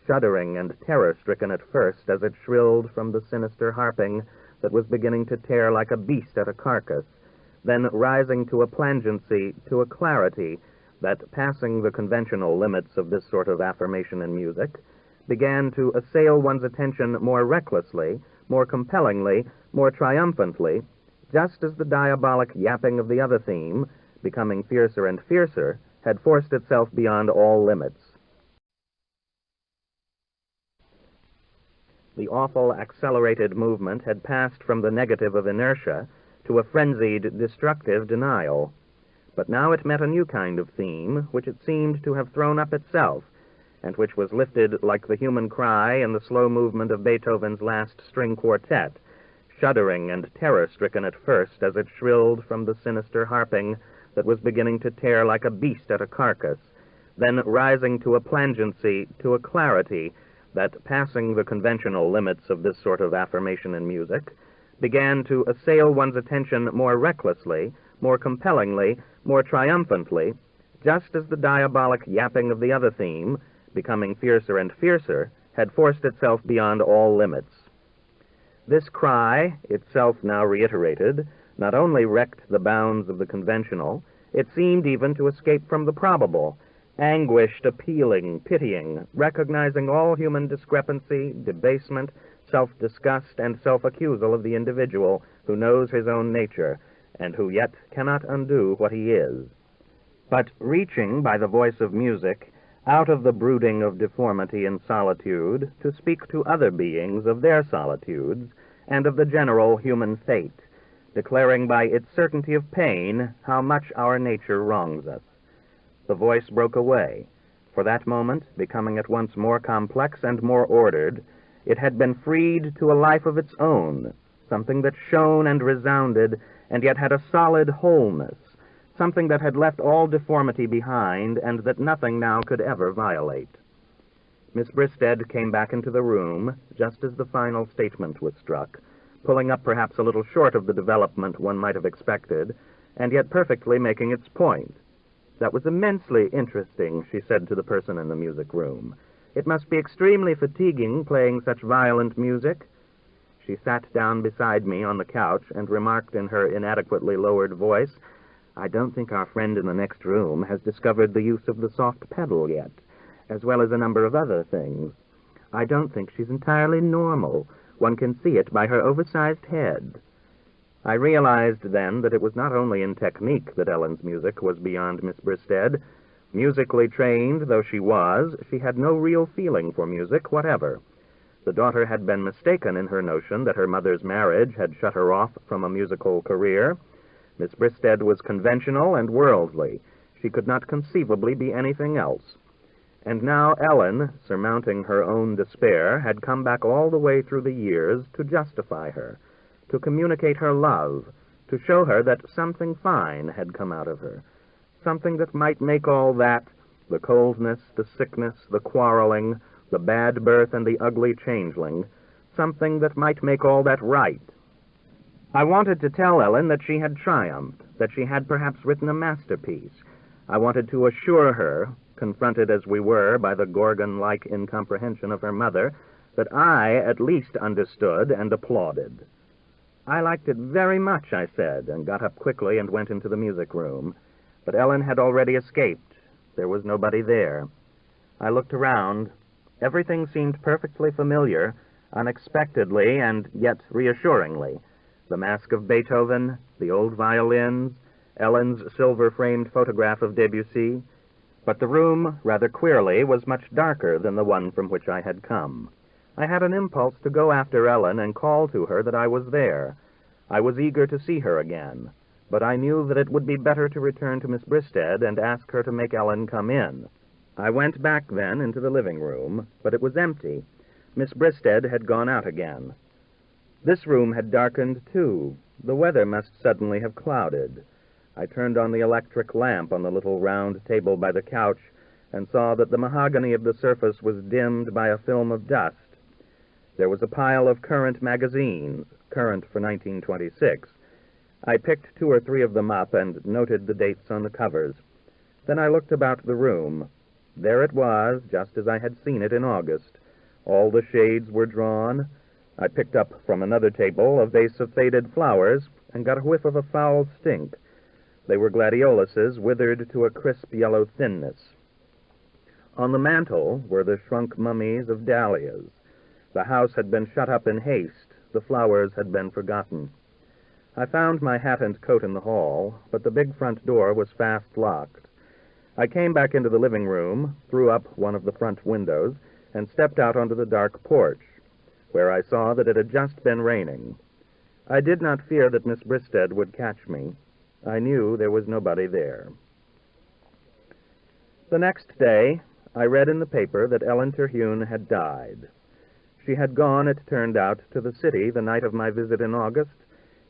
shuddering and terror-stricken at first as it shrilled from the sinister harping that was beginning to tear like a beast at a carcass, then rising to a plangency, to a clarity, that, passing the conventional limits of this sort of affirmation in music, began to assail one's attention more recklessly, more compellingly, more triumphantly, just as the diabolic yapping of the other theme, becoming fiercer and fiercer, had forced itself beyond all limits. The awful accelerated movement had passed from the negative of inertia to a frenzied, destructive denial. But now it met a new kind of theme, which it seemed to have thrown up itself, and which was lifted like the human cry in the slow movement of Beethoven's last string quartet, shuddering and terror-stricken at first as it shrilled from the sinister harping that was beginning to tear like a beast at a carcass, then rising to a plangency, to a clarity, that, passing the conventional limits of this sort of affirmation in music, began to assail one's attention more recklessly, more compellingly, more triumphantly, just as the diabolic yapping of the other theme, becoming fiercer and fiercer, had forced itself beyond all limits. This cry, itself now reiterated, not only wrecked the bounds of the conventional, it seemed even to escape from the probable, anguished, appealing, pitying, recognizing all human discrepancy, debasement, self-disgust, and self-accusal of the individual who knows his own nature, and who yet cannot undo what he is. But reaching, by the voice of music, out of the brooding of deformity and solitude, to speak to other beings of their solitudes, and of the general human fate, declaring by its certainty of pain how much our nature wrongs us. The voice broke away. For that moment, becoming at once more complex and more ordered, it had been freed to a life of its own, something that shone and resounded, and yet had a solid wholeness, something that had left all deformity behind, and that nothing now could ever violate. Miss Bristed came back into the room, just as the final statement was struck, pulling up perhaps a little short of the development one might have expected, and yet perfectly making its point. "That was immensely interesting," she said to the person in the music room. "It must be extremely fatiguing playing such violent music." She sat down beside me on the couch and remarked in her inadequately lowered voice, I don't think our friend in the next room has discovered the use of the soft pedal yet, as well as a number of other things. I don't think she's entirely normal. One can see it by her oversized head." I realized then that it was not only in technique that Ellen's music was beyond Miss Bristed. Musically trained though she was, she had no real feeling for music whatever. The daughter had been mistaken in her notion that her mother's marriage had shut her off from a musical career. Miss Bristed was conventional and worldly. She could not conceivably be anything else. And now Ellen, surmounting her own despair, had come back all the way through the years to justify her, to communicate her love, to show her that something fine had come out of her, something that might make all that, the coldness, the sickness, the quarreling, the bad birth and the ugly changeling, something that might make all that right. I wanted to tell Ellen that she had triumphed, that she had perhaps written a masterpiece. I wanted to assure her, confronted as we were by the Gorgon-like incomprehension of her mother, that I at least understood and applauded. "I liked it very much," I said, and got up quickly and went into the music room. But Ellen had already escaped. There was nobody there. I looked around. Everything seemed perfectly familiar, unexpectedly and yet reassuringly. The mask of Beethoven, the old violins, Ellen's silver-framed photograph of Debussy. But the room, rather queerly, was much darker than the one from which I had come. I had an impulse to go after Ellen and call to her that I was there. I was eager to see her again, but I knew that it would be better to return to Miss Bristed and ask her to make Ellen come in. I went back then into the living room, but it was empty. Miss Bristed had gone out again. This room had darkened, too. The weather must suddenly have clouded. I turned on the electric lamp on the little round table by the couch and saw that the mahogany of the surface was dimmed by a film of dust. There was a pile of current magazines, current for 1926. I picked 2 or 3 of them up and noted the dates on the covers. Then I looked about the room. There it was, just as I had seen it in August. All the shades were drawn. I picked up from another table a vase of faded flowers and got a whiff of a foul stink. They were gladioluses, withered to a crisp yellow thinness. On the mantel were the shrunk mummies of dahlias. The house had been shut up in haste. The flowers had been forgotten. I found my hat and coat in the hall, but the big front door was fast locked. I came back into the living room, threw up one of the front windows, and stepped out onto the dark porch, where I saw that it had just been raining. I did not fear that Miss Bristed would catch me. I knew there was nobody there. The next day, I read in the paper that Ellen Terhune had died. She had gone, it turned out, to the city the night of my visit in August.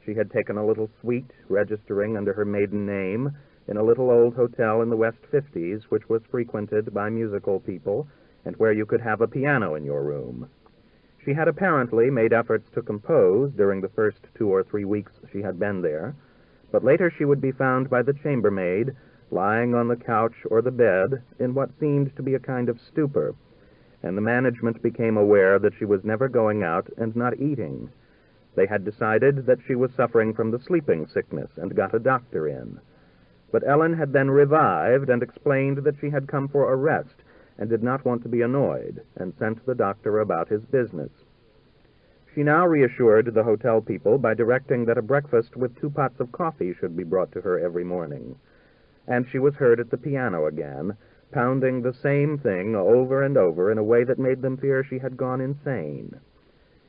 She had taken a little suite, registering under her maiden name, in a little old hotel in the West 50s, which was frequented by musical people, and where you could have a piano in your room. She had apparently made efforts to compose during the first 2 or 3 weeks she had been there, but later she would be found by the chambermaid, lying on the couch or the bed in what seemed to be a kind of stupor, and the management became aware that she was never going out and not eating. They had decided that she was suffering from the sleeping sickness and got a doctor in. But Ellen had then revived and explained that she had come for a rest and did not want to be annoyed, and sent the doctor about his business. She now reassured the hotel people by directing that a breakfast with 2 pots of coffee should be brought to her every morning. And she was heard at the piano again, pounding the same thing over and over in a way that made them fear she had gone insane.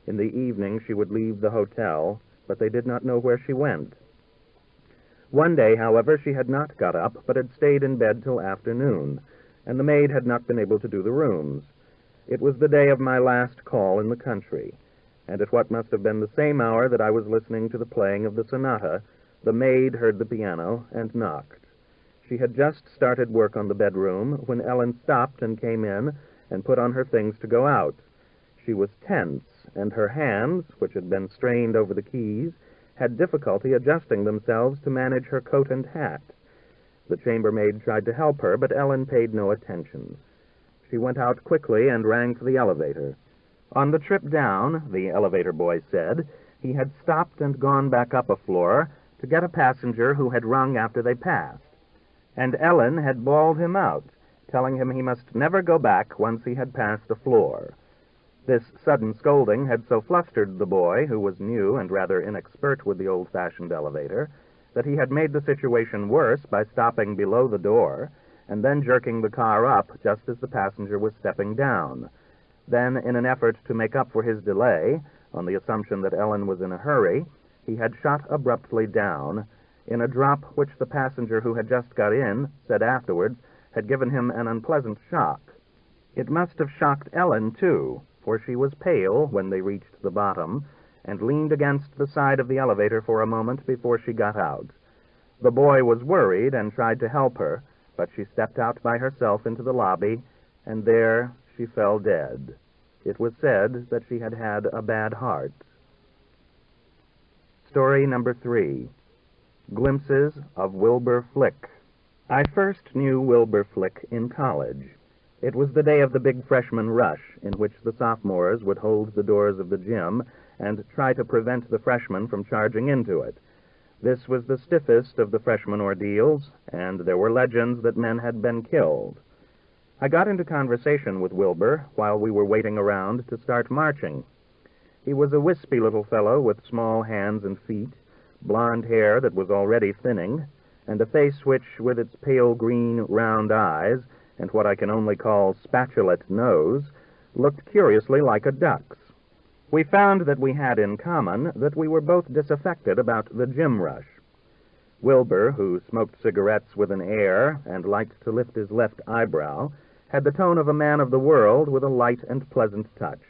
In the evening she would leave the hotel, but they did not know where she went. One day, however, she had not got up, but had stayed in bed till afternoon, and the maid had not been able to do the rooms. It was the day of my last call in the country, and at what must have been the same hour that I was listening to the playing of the sonata, the maid heard the piano and knocked. She had just started work on the bedroom when Ellen stopped and came in and put on her things to go out. She was tense, and her hands, which had been strained over the keys, had difficulty adjusting themselves to manage her coat and hat. The chambermaid tried to help her, but Ellen paid no attention. She went out quickly and rang for the elevator. On the trip down, the elevator boy said, he had stopped and gone back up a floor to get a passenger who had rung after they passed, and Ellen had bawled him out, telling him he must never go back once he had passed a floor. This sudden scolding had so flustered the boy, who was new and rather inexpert with the old-fashioned elevator, that he had made the situation worse by stopping below the door and then jerking the car up just as the passenger was stepping down. Then, in an effort to make up for his delay, on the assumption that Ellen was in a hurry, he had shot abruptly down, in a drop which the passenger who had just got in said afterwards had given him an unpleasant shock. It must have shocked Ellen, too, for she was pale when they reached the bottom, and leaned against the side of the elevator for a moment before she got out. The boy was worried and tried to help her, but she stepped out by herself into the lobby, and there she fell dead. It was said that she had had a bad heart. Story number 3. Glimpses of Wilbur Flick. I first knew Wilbur Flick in college. It was the day of the big freshman rush, in which the sophomores would hold the doors of the gym and try to prevent the freshmen from charging into it. This was the stiffest of the freshman ordeals, and there were legends that men had been killed. I got into conversation with Wilbur while we were waiting around to start marching. He was a wispy little fellow with small hands and feet, blond hair that was already thinning, and a face which, with its pale green round eyes and what I can only call spatulate nose, looked curiously like a duck's. We found that we had in common that we were both disaffected about the gym rush. Wilbur, who smoked cigarettes with an air and liked to lift his left eyebrow, had the tone of a man of the world with a light and pleasant touch,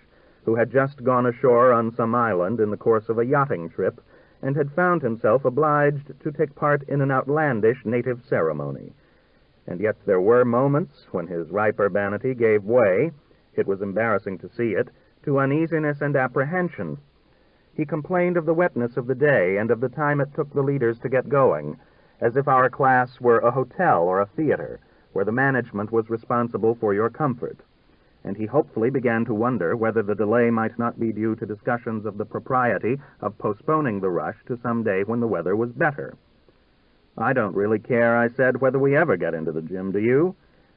who had just gone ashore on some island in the course of a yachting trip and had found himself obliged to take part in an outlandish native ceremony. And yet there were moments when his ripe urbanity gave way, it was embarrassing to see it, to uneasiness and apprehension. He complained of the wetness of the day and of the time it took the leaders to get going, as if our class were a hotel or a theater, where the management was responsible for your comfort. And he hopefully began to wonder whether the delay might not be due to discussions of the propriety of postponing the rush to some day when the weather was better. "I don't really care," I said, "whether we ever get into the gym, do you?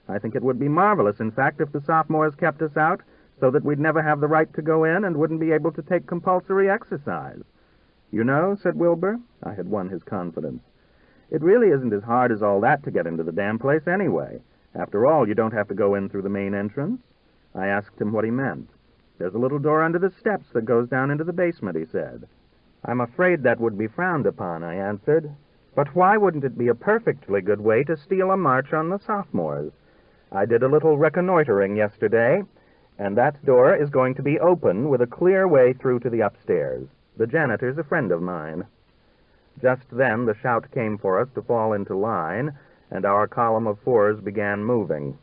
I think it would be marvelous, in fact, if the sophomores kept us out, so that we'd never have the right to go in and wouldn't be able to take compulsory exercise." "You know," said Wilbur, I had won his confidence, "it really isn't as hard as all that to get into the damn place anyway. After all, you don't have to go in through the main entrance." I asked him what he meant. "There's a little door under the steps that goes down into the basement," he said. "I'm afraid that would be frowned upon," I answered. "But why wouldn't it be a perfectly good way to steal a march on the sophomores? I did a little reconnoitering yesterday, and that door is going to be open with a clear way through to the upstairs. The janitor's a friend of mine." Just then the shout came for us to fall into line, and our column of fours began moving.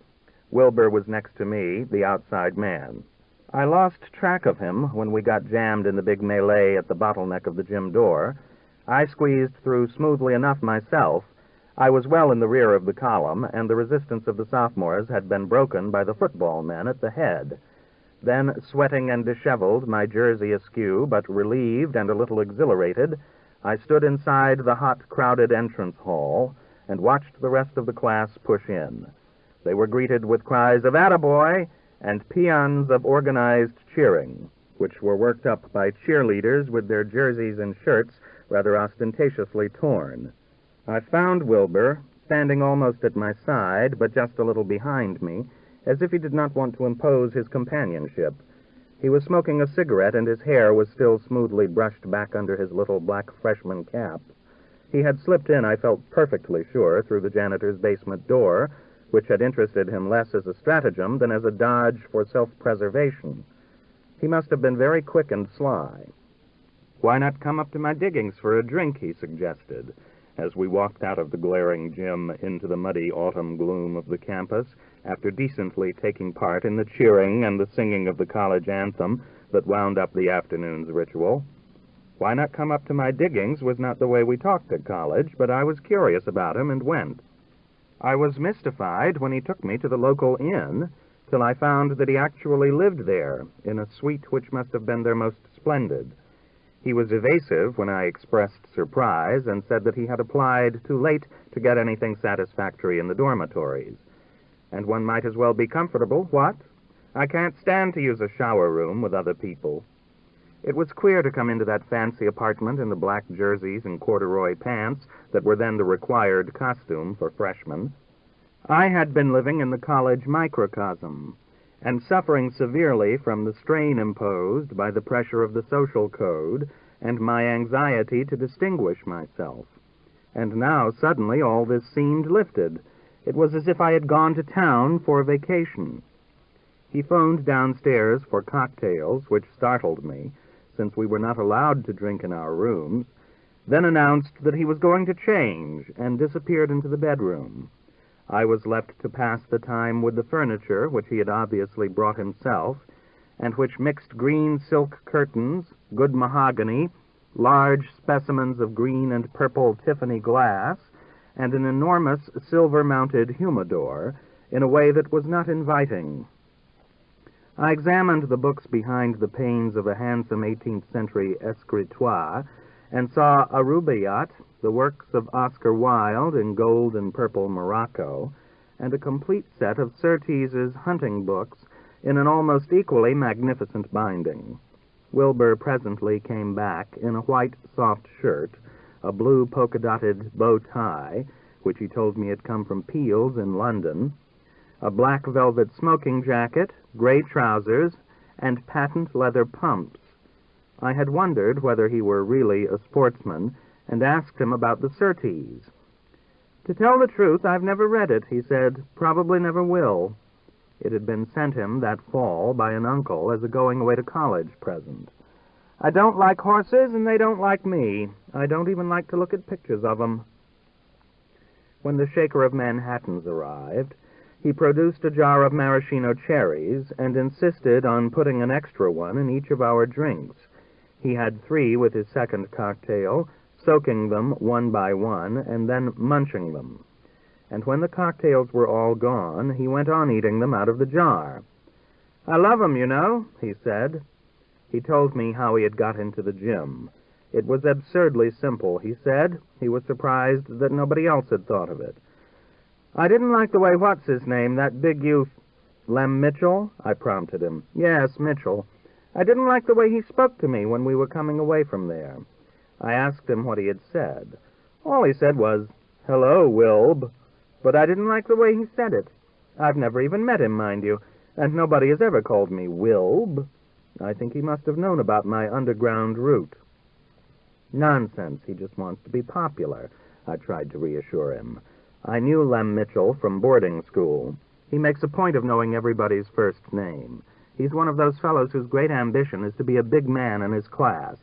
Wilbur was next to me, the outside man. I lost track of him when we got jammed in the big melee at the bottleneck of the gym door. I squeezed through smoothly enough myself. I was well in the rear of the column, and the resistance of the sophomores had been broken by the football men at the head. Then, sweating and disheveled, my jersey askew, but relieved and a little exhilarated, I stood inside the hot, crowded entrance hall and watched the rest of the class push in. They were greeted with cries of "Attaboy!" and paeans of organized cheering, which were worked up by cheerleaders with their jerseys and shirts rather ostentatiously torn. I found Wilbur standing almost at my side, but just a little behind me, as if he did not want to impose his companionship. He was smoking a cigarette, and his hair was still smoothly brushed back under his little black freshman cap. He had slipped in, I felt perfectly sure, through the janitor's basement door, which had interested him less as a stratagem than as a dodge for self-preservation. He must have been very quick and sly. "Why not come up to my diggings for a drink?" he suggested, as we walked out of the glaring gym into the muddy autumn gloom of the campus, after decently taking part in the cheering and the singing of the college anthem that wound up the afternoon's ritual. Why not come up to my diggings was not the way we talked at college, but I was curious about him and went. I was mystified when he took me to the local inn, till I found that he actually lived there, in a suite which must have been their most splendid. He was evasive when I expressed surprise and said that he had applied too late to get anything satisfactory in the dormitories. And one might as well be comfortable. What? I can't stand to use a shower room with other people. It was queer to come into that fancy apartment in the black jerseys and corduroy pants that were then the required costume for freshmen. I had been living in the college microcosm, and suffering severely from the strain imposed by the pressure of the social code and my anxiety to distinguish myself. And now, suddenly, all this seemed lifted. It was as if I had gone to town for a vacation. He phoned downstairs for cocktails, which startled me, since we were not allowed to drink in our rooms, then announced that he was going to change, and disappeared into the bedroom. I was left to pass the time with the furniture, which he had obviously brought himself, and which mixed green silk curtains, good mahogany, large specimens of green and purple Tiffany glass, and an enormous silver-mounted humidor, in a way that was not inviting. I examined the books behind the panes of a handsome 18th-century escritoire, and saw a Rubaiyat, the works of Oscar Wilde in gold and purple morocco, and a complete set of Surtees's hunting books in an almost equally magnificent binding. Wilbur presently came back in a white soft shirt, a blue polka-dotted bow tie, which he told me had come from Peel's in London, a black velvet smoking jacket, gray trousers, and patent leather pumps. I had wondered whether he were really a sportsman, and asked him about the Surtees. "To tell the truth, I've never read it," he said. "Probably never will." It had been sent him that fall by an uncle as a going-away-to-college present. "I don't like horses, and they don't like me. I don't even like to look at pictures of 'em." When the Shaker of Manhattans arrived, he produced a jar of maraschino cherries and insisted on putting an extra one in each of our drinks. He had 3 with his second cocktail, soaking them one by one, and then munching them. And when the cocktails were all gone, he went on eating them out of the jar. "I love 'em, you know," he said. He told me how he had got into the gym. It was absurdly simple, he said. He was surprised that nobody else had thought of it. "I didn't like the way what's-his-name, that big youth—" "Lem Mitchell?" I prompted him. "Yes, Mitchell. I didn't like the way he spoke to me when we were coming away from there." I asked him what he had said. All he said was, "Hello, Wilb," but I didn't like the way he said it. I've never even met him, mind you, and nobody has ever called me Wilb. I think he must have known about my underground route. "Nonsense, he just wants to be popular," I tried to reassure him. I knew Lem Mitchell from boarding school. He makes a point of knowing everybody's first name. He's one of those fellows whose great ambition is to be a big man in his class.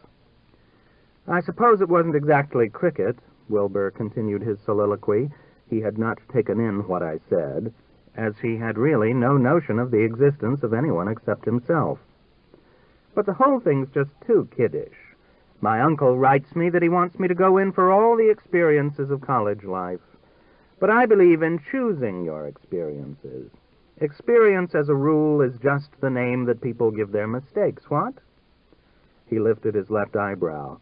"I suppose it wasn't exactly cricket," Wilbur continued his soliloquy. He had not taken in what I said, as he had really no notion of the existence of anyone except himself. "But the whole thing's just too kiddish. My uncle writes me that he wants me to go in for all the experiences of college life. But I believe in choosing your experiences. Experience, as a rule, is just the name that people give their mistakes, what?" He lifted his left eyebrow.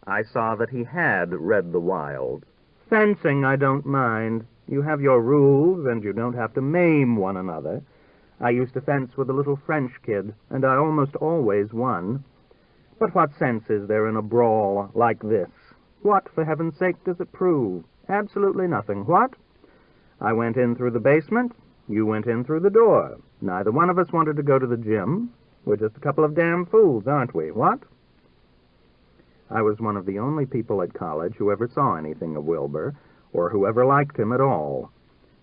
I saw that he had read the Wilde. "Fencing, I don't mind. You have your rules, and you don't have to maim one another. I used to fence with a little French kid, and I almost always won. But what sense is there in a brawl like this? What, for heaven's sake, does it prove? Absolutely nothing. What? I went in through the basement. You went in through the door. Neither one of us wanted to go to the gym. We're just a couple of damn fools, aren't we? What?" I was one of the only people at college who ever saw anything of Wilbur, or who ever liked him at all.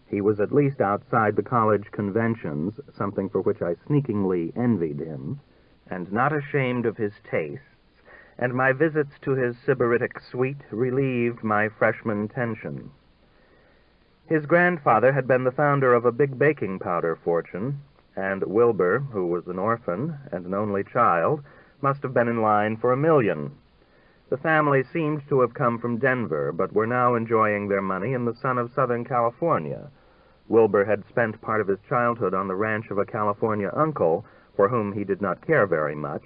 He was at least outside the college conventions, something for which I sneakingly envied him, and not ashamed of his tastes, and my visits to his sybaritic suite relieved my freshman tension. His grandfather had been the founder of a big baking powder fortune, and Wilbur, who was an orphan and an only child, must have been in line for $1 million. The family seemed to have come from Denver, but were now enjoying their money in the sun of Southern California. Wilbur had spent part of his childhood on the ranch of a California uncle, for whom he did not care very much,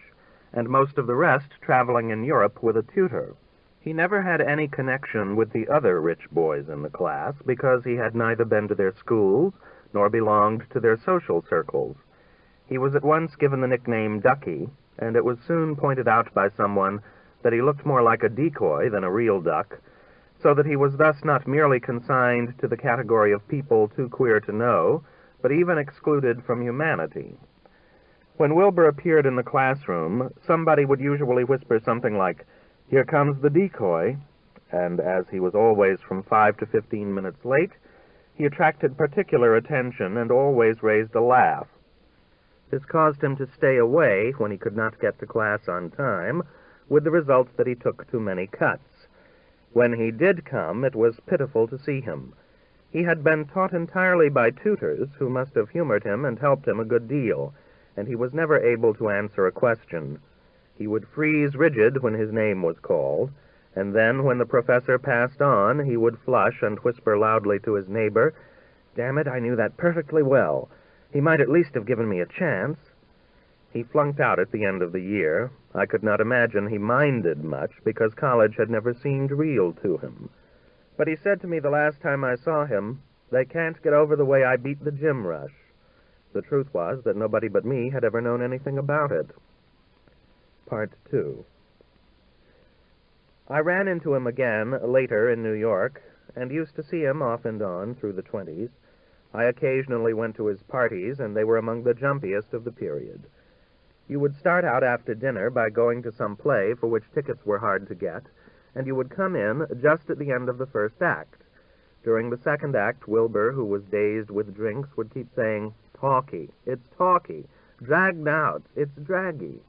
and most of the rest traveling in Europe with a tutor. He never had any connection with the other rich boys in the class because he had neither been to their schools nor belonged to their social circles. He was at once given the nickname Ducky, and it was soon pointed out by someone that he looked more like a decoy than a real duck, so that he was thus not merely consigned to the category of people too queer to know, but even excluded from humanity. When Wilbur appeared in the classroom, somebody would usually whisper something like, "Here comes the decoy," and as he was always from 5 to 15 minutes late, he attracted particular attention and always raised a laugh. This caused him to stay away when he could not get to class on time, with the result that he took too many cuts. When he did come, it was pitiful to see him. He had been taught entirely by tutors who must have humored him and helped him a good deal, and he was never able to answer a question. He would freeze rigid when his name was called, and then when the professor passed on, he would flush and whisper loudly to his neighbor, "Damn it, I knew that perfectly well. He might at least have given me a chance." He flunked out at the end of the year. I could not imagine he minded much, because college had never seemed real to him. But he said to me the last time I saw him, "They can't get over the way I beat the gym rush." The truth was that nobody but me had ever known anything about it. Part 2. I ran into him again later in New York, and used to see him off and on through the 20s. I occasionally went to his parties, and they were among the jumpiest of the period. You would start out after dinner by going to some play for which tickets were hard to get, and you would come in just at the end of the first act. During the second act, Wilbur, who was dazed with drinks, would keep saying, "Talky, it's talky, dragged out, it's draggy."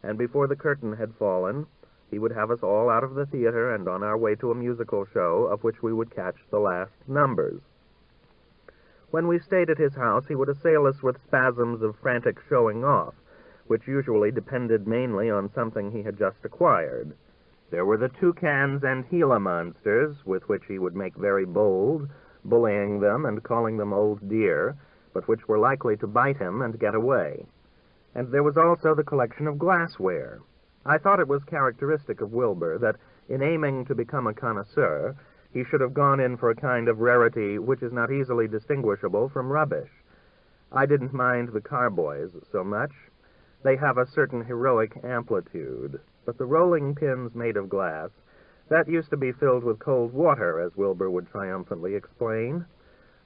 And before the curtain had fallen, he would have us all out of the theater and on our way to a musical show of which we would catch the last numbers. When we stayed at his house, he would assail us with spasms of frantic showing off, which usually depended mainly on something he had just acquired. There were the toucans and Gila monsters, with which he would make very bold, bullying them and calling them old dear, but which were likely to bite him and get away. And there was also the collection of glassware. I thought it was characteristic of Wilbur that, in aiming to become a connoisseur, he should have gone in for a kind of rarity which is not easily distinguishable from rubbish. I didn't mind the carboys so much. They have a certain heroic amplitude, but the rolling pins made of glass, that used to be filled with cold water, as Wilbur would triumphantly explain.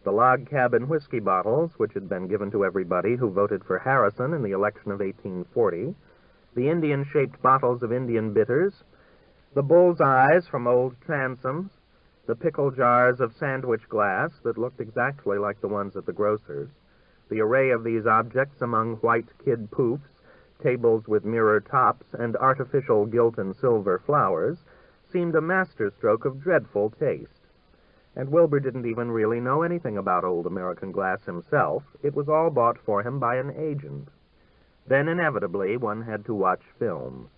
The log cabin whiskey bottles, which had been given to everybody who voted for Harrison in the election of 1840, the Indian-shaped bottles of Indian bitters, the bull's eyes from old transoms, the pickle jars of sandwich glass that looked exactly like the ones at the grocer's, the array of these objects among white kid poofs, tables with mirror tops, and artificial gilt and silver flowers, seemed a masterstroke of dreadful taste. And Wilbur didn't even really know anything about old American glass himself. It was all bought for him by an agent. Then, inevitably, one had to watch films.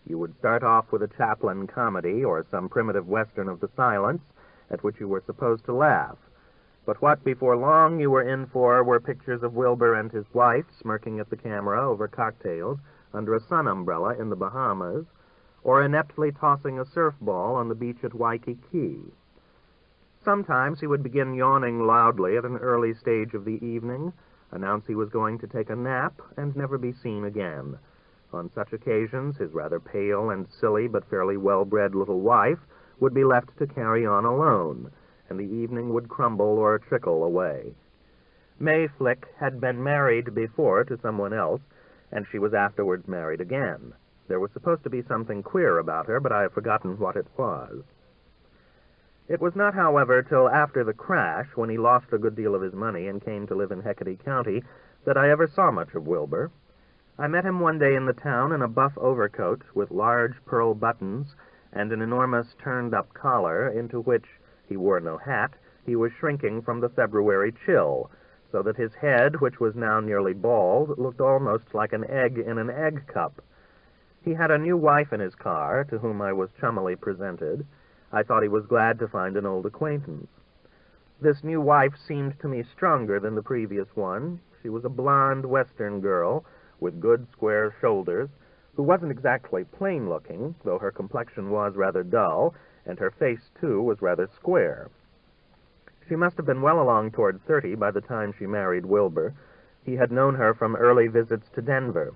You would start off with a Chaplin comedy or some primitive western of the silence, at which you were supposed to laugh. But what, before long, you were in for were pictures of Wilbur and his wife smirking at the camera over cocktails under a sun umbrella in the Bahamas, or ineptly tossing a surf ball on the beach at Waikiki. Sometimes he would begin yawning loudly at an early stage of the evening, announce he was going to take a nap, and never be seen again. On such occasions, his rather pale and silly but fairly well-bred little wife would be left to carry on alone, and the evening would crumble or trickle away. May Flick had been married before to someone else, and she was afterwards married again. There was supposed to be something queer about her, but I have forgotten what it was. It was not, however, till after the crash, when he lost a good deal of his money and came to live in Hecate County, that I ever saw much of Wilbur. I met him one day in the town in a buff overcoat with large pearl buttons and an enormous turned-up collar into which, he wore no hat, he was shrinking from the February chill, so that his head, which was now nearly bald, looked almost like an egg in an egg cup. He had a new wife in his car, to whom I was chummily presented. I thought he was glad to find an old acquaintance. This new wife seemed to me stronger than the previous one. She was a blonde Western girl with good square shoulders, who wasn't exactly plain-looking, though her complexion was rather dull, and her face, too, was rather square. She must have been well along toward 30 by the time she married Wilbur. He had known her from early visits to Denver.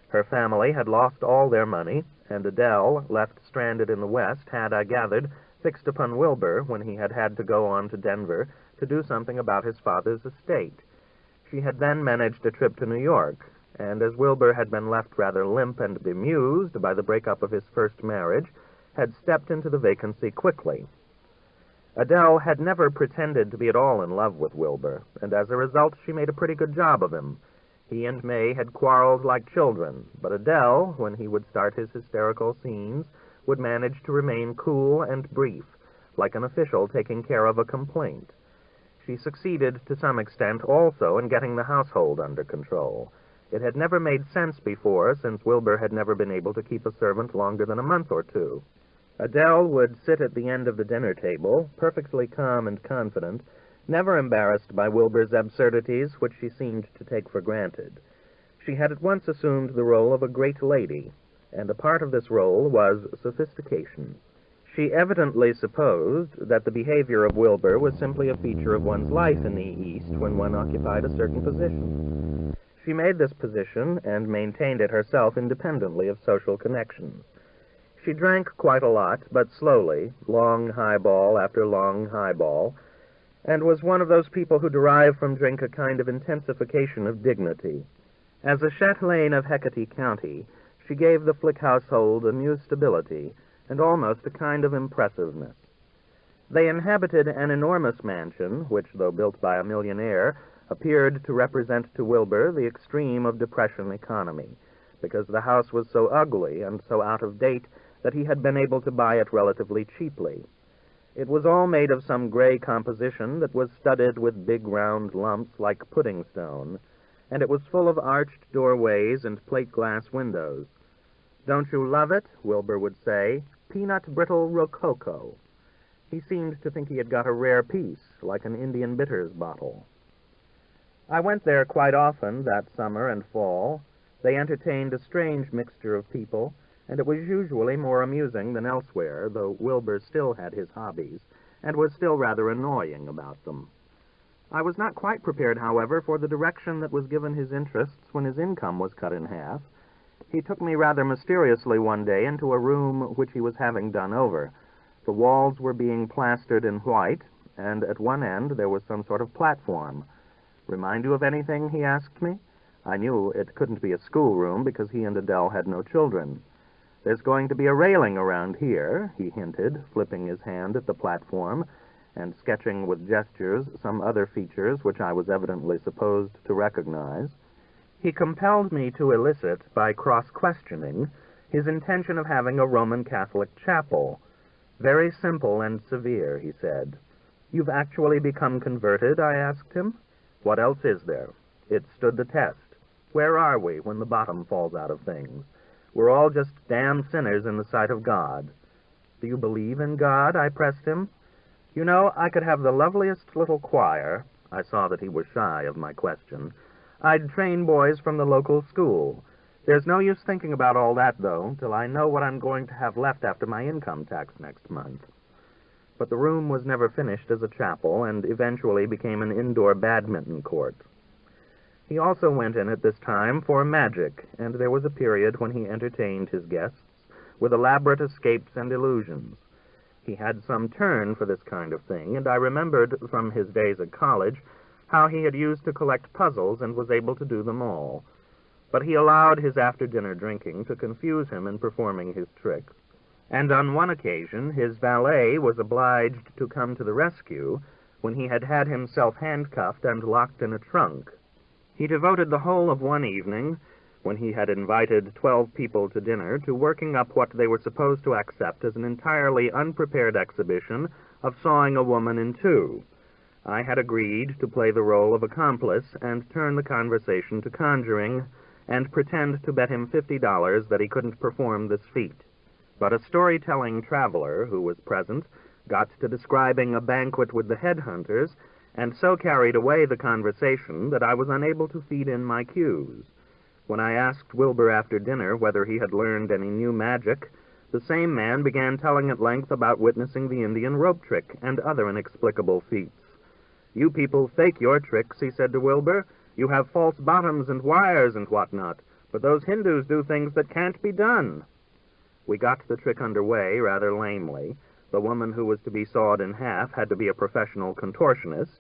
Her family had lost all their money, and Adele, left stranded in the West, had, I gathered, fixed upon Wilbur when he had had to go on to Denver to do something about his father's estate. She had then managed a trip to New York, and as Wilbur had been left rather limp and bemused by the breakup of his first marriage, had stepped into the vacancy quickly. Adele had never pretended to be at all in love with Wilbur, and as a result she made a pretty good job of him. He and May had quarreled like children, but Adele, when he would start his hysterical scenes, would manage to remain cool and brief, like an official taking care of a complaint. She succeeded to some extent also in getting the household under control. It had never made sense before, since Wilbur had never been able to keep a servant longer than a month or two. Adele would sit at the end of the dinner table, perfectly calm and confident, never embarrassed by Wilbur's absurdities, which she seemed to take for granted. She had at once assumed the role of a great lady, and a part of this role was sophistication. She evidently supposed that the behavior of Wilbur was simply a feature of one's life in the East when one occupied a certain position. She made this position and maintained it herself independently of social connections. She drank quite a lot, but slowly, long highball after long highball, and was one of those people who derive from drink a kind of intensification of dignity. As a chatelaine of Hecate County, she gave the Flick household a new stability and almost a kind of impressiveness. They inhabited an enormous mansion, which, though built by a millionaire, appeared to represent to Wilbur the extreme of Depression economy, because the house was so ugly and so out of date that he had been able to buy it relatively cheaply. It was all made of some gray composition that was studded with big round lumps like pudding stone, and it was full of arched doorways and plate-glass windows. "Don't you love it?" Wilbur would say. "Peanut brittle rococo." He seemed to think he had got a rare piece, like an Indian bitters bottle. I went there quite often that summer and fall. They entertained a strange mixture of people, and it was usually more amusing than elsewhere, though Wilbur still had his hobbies, and was still rather annoying about them. I was not quite prepared, however, for the direction that was given his interests when his income was cut in half. He took me rather mysteriously one day into a room which he was having done over. The walls were being plastered in white, and at one end there was some sort of platform. "Remind you of anything?" he asked me. I knew it couldn't be a schoolroom because he and Adele had no children. "There's going to be a railing around here," he hinted, flipping his hand at the platform and sketching with gestures some other features which I was evidently supposed to recognize. He compelled me to elicit, by cross-questioning, his intention of having a Roman Catholic chapel. "Very simple and severe," he said. "You've actually become converted?" I asked him. "What else is there? It stood the test. Where are we when the bottom falls out of things? We're all just damn sinners in the sight of God." "Do you believe in God?" I pressed him. "You know, I could have the loveliest little choir." I saw that he was shy of my question. "I'd train boys from the local school. There's no use thinking about all that, though, till I know what I'm going to have left after my income tax next month." But the room was never finished as a chapel, and eventually became an indoor badminton court. He also went in at this time for magic, and there was a period when he entertained his guests with elaborate escapes and illusions. He had some turn for this kind of thing, and I remembered from his days at college how he had used to collect puzzles and was able to do them all. But he allowed his after-dinner drinking to confuse him in performing his tricks, and on one occasion his valet was obliged to come to the rescue when he had had himself handcuffed and locked in a trunk. He devoted the whole of one evening, when he had invited 12 people to dinner, to working up what they were supposed to accept as an entirely unprepared exhibition of sawing a woman in two. I had agreed to play the role of accomplice and turn the conversation to conjuring, and pretend to bet him $50 that he couldn't perform this feat. But a storytelling traveler who was present got to describing a banquet with the headhunters, and so carried away the conversation that I was unable to feed in my cues. When I asked Wilbur after dinner whether he had learned any new magic, the same man began telling at length about witnessing the Indian rope trick and other inexplicable feats. "You people fake your tricks," he said to Wilbur. "You have false bottoms and wires and whatnot, but those Hindus do things that can't be done." We got the trick underway rather lamely. The woman who was to be sawed in half had to be a professional contortionist,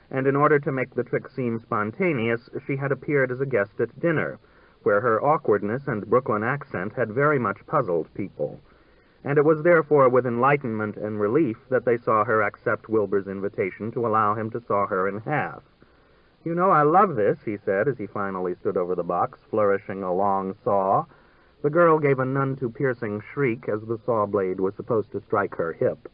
and in order to make the trick seem spontaneous, she had appeared as a guest at dinner, where her awkwardness and Brooklyn accent had very much puzzled people. And it was therefore with enlightenment and relief that they saw her accept Wilbur's invitation to allow him to saw her in half. "You know, I love this," he said as he finally stood over the box, flourishing a long saw. The girl gave a none-too-piercing shriek as the saw blade was supposed to strike her hip.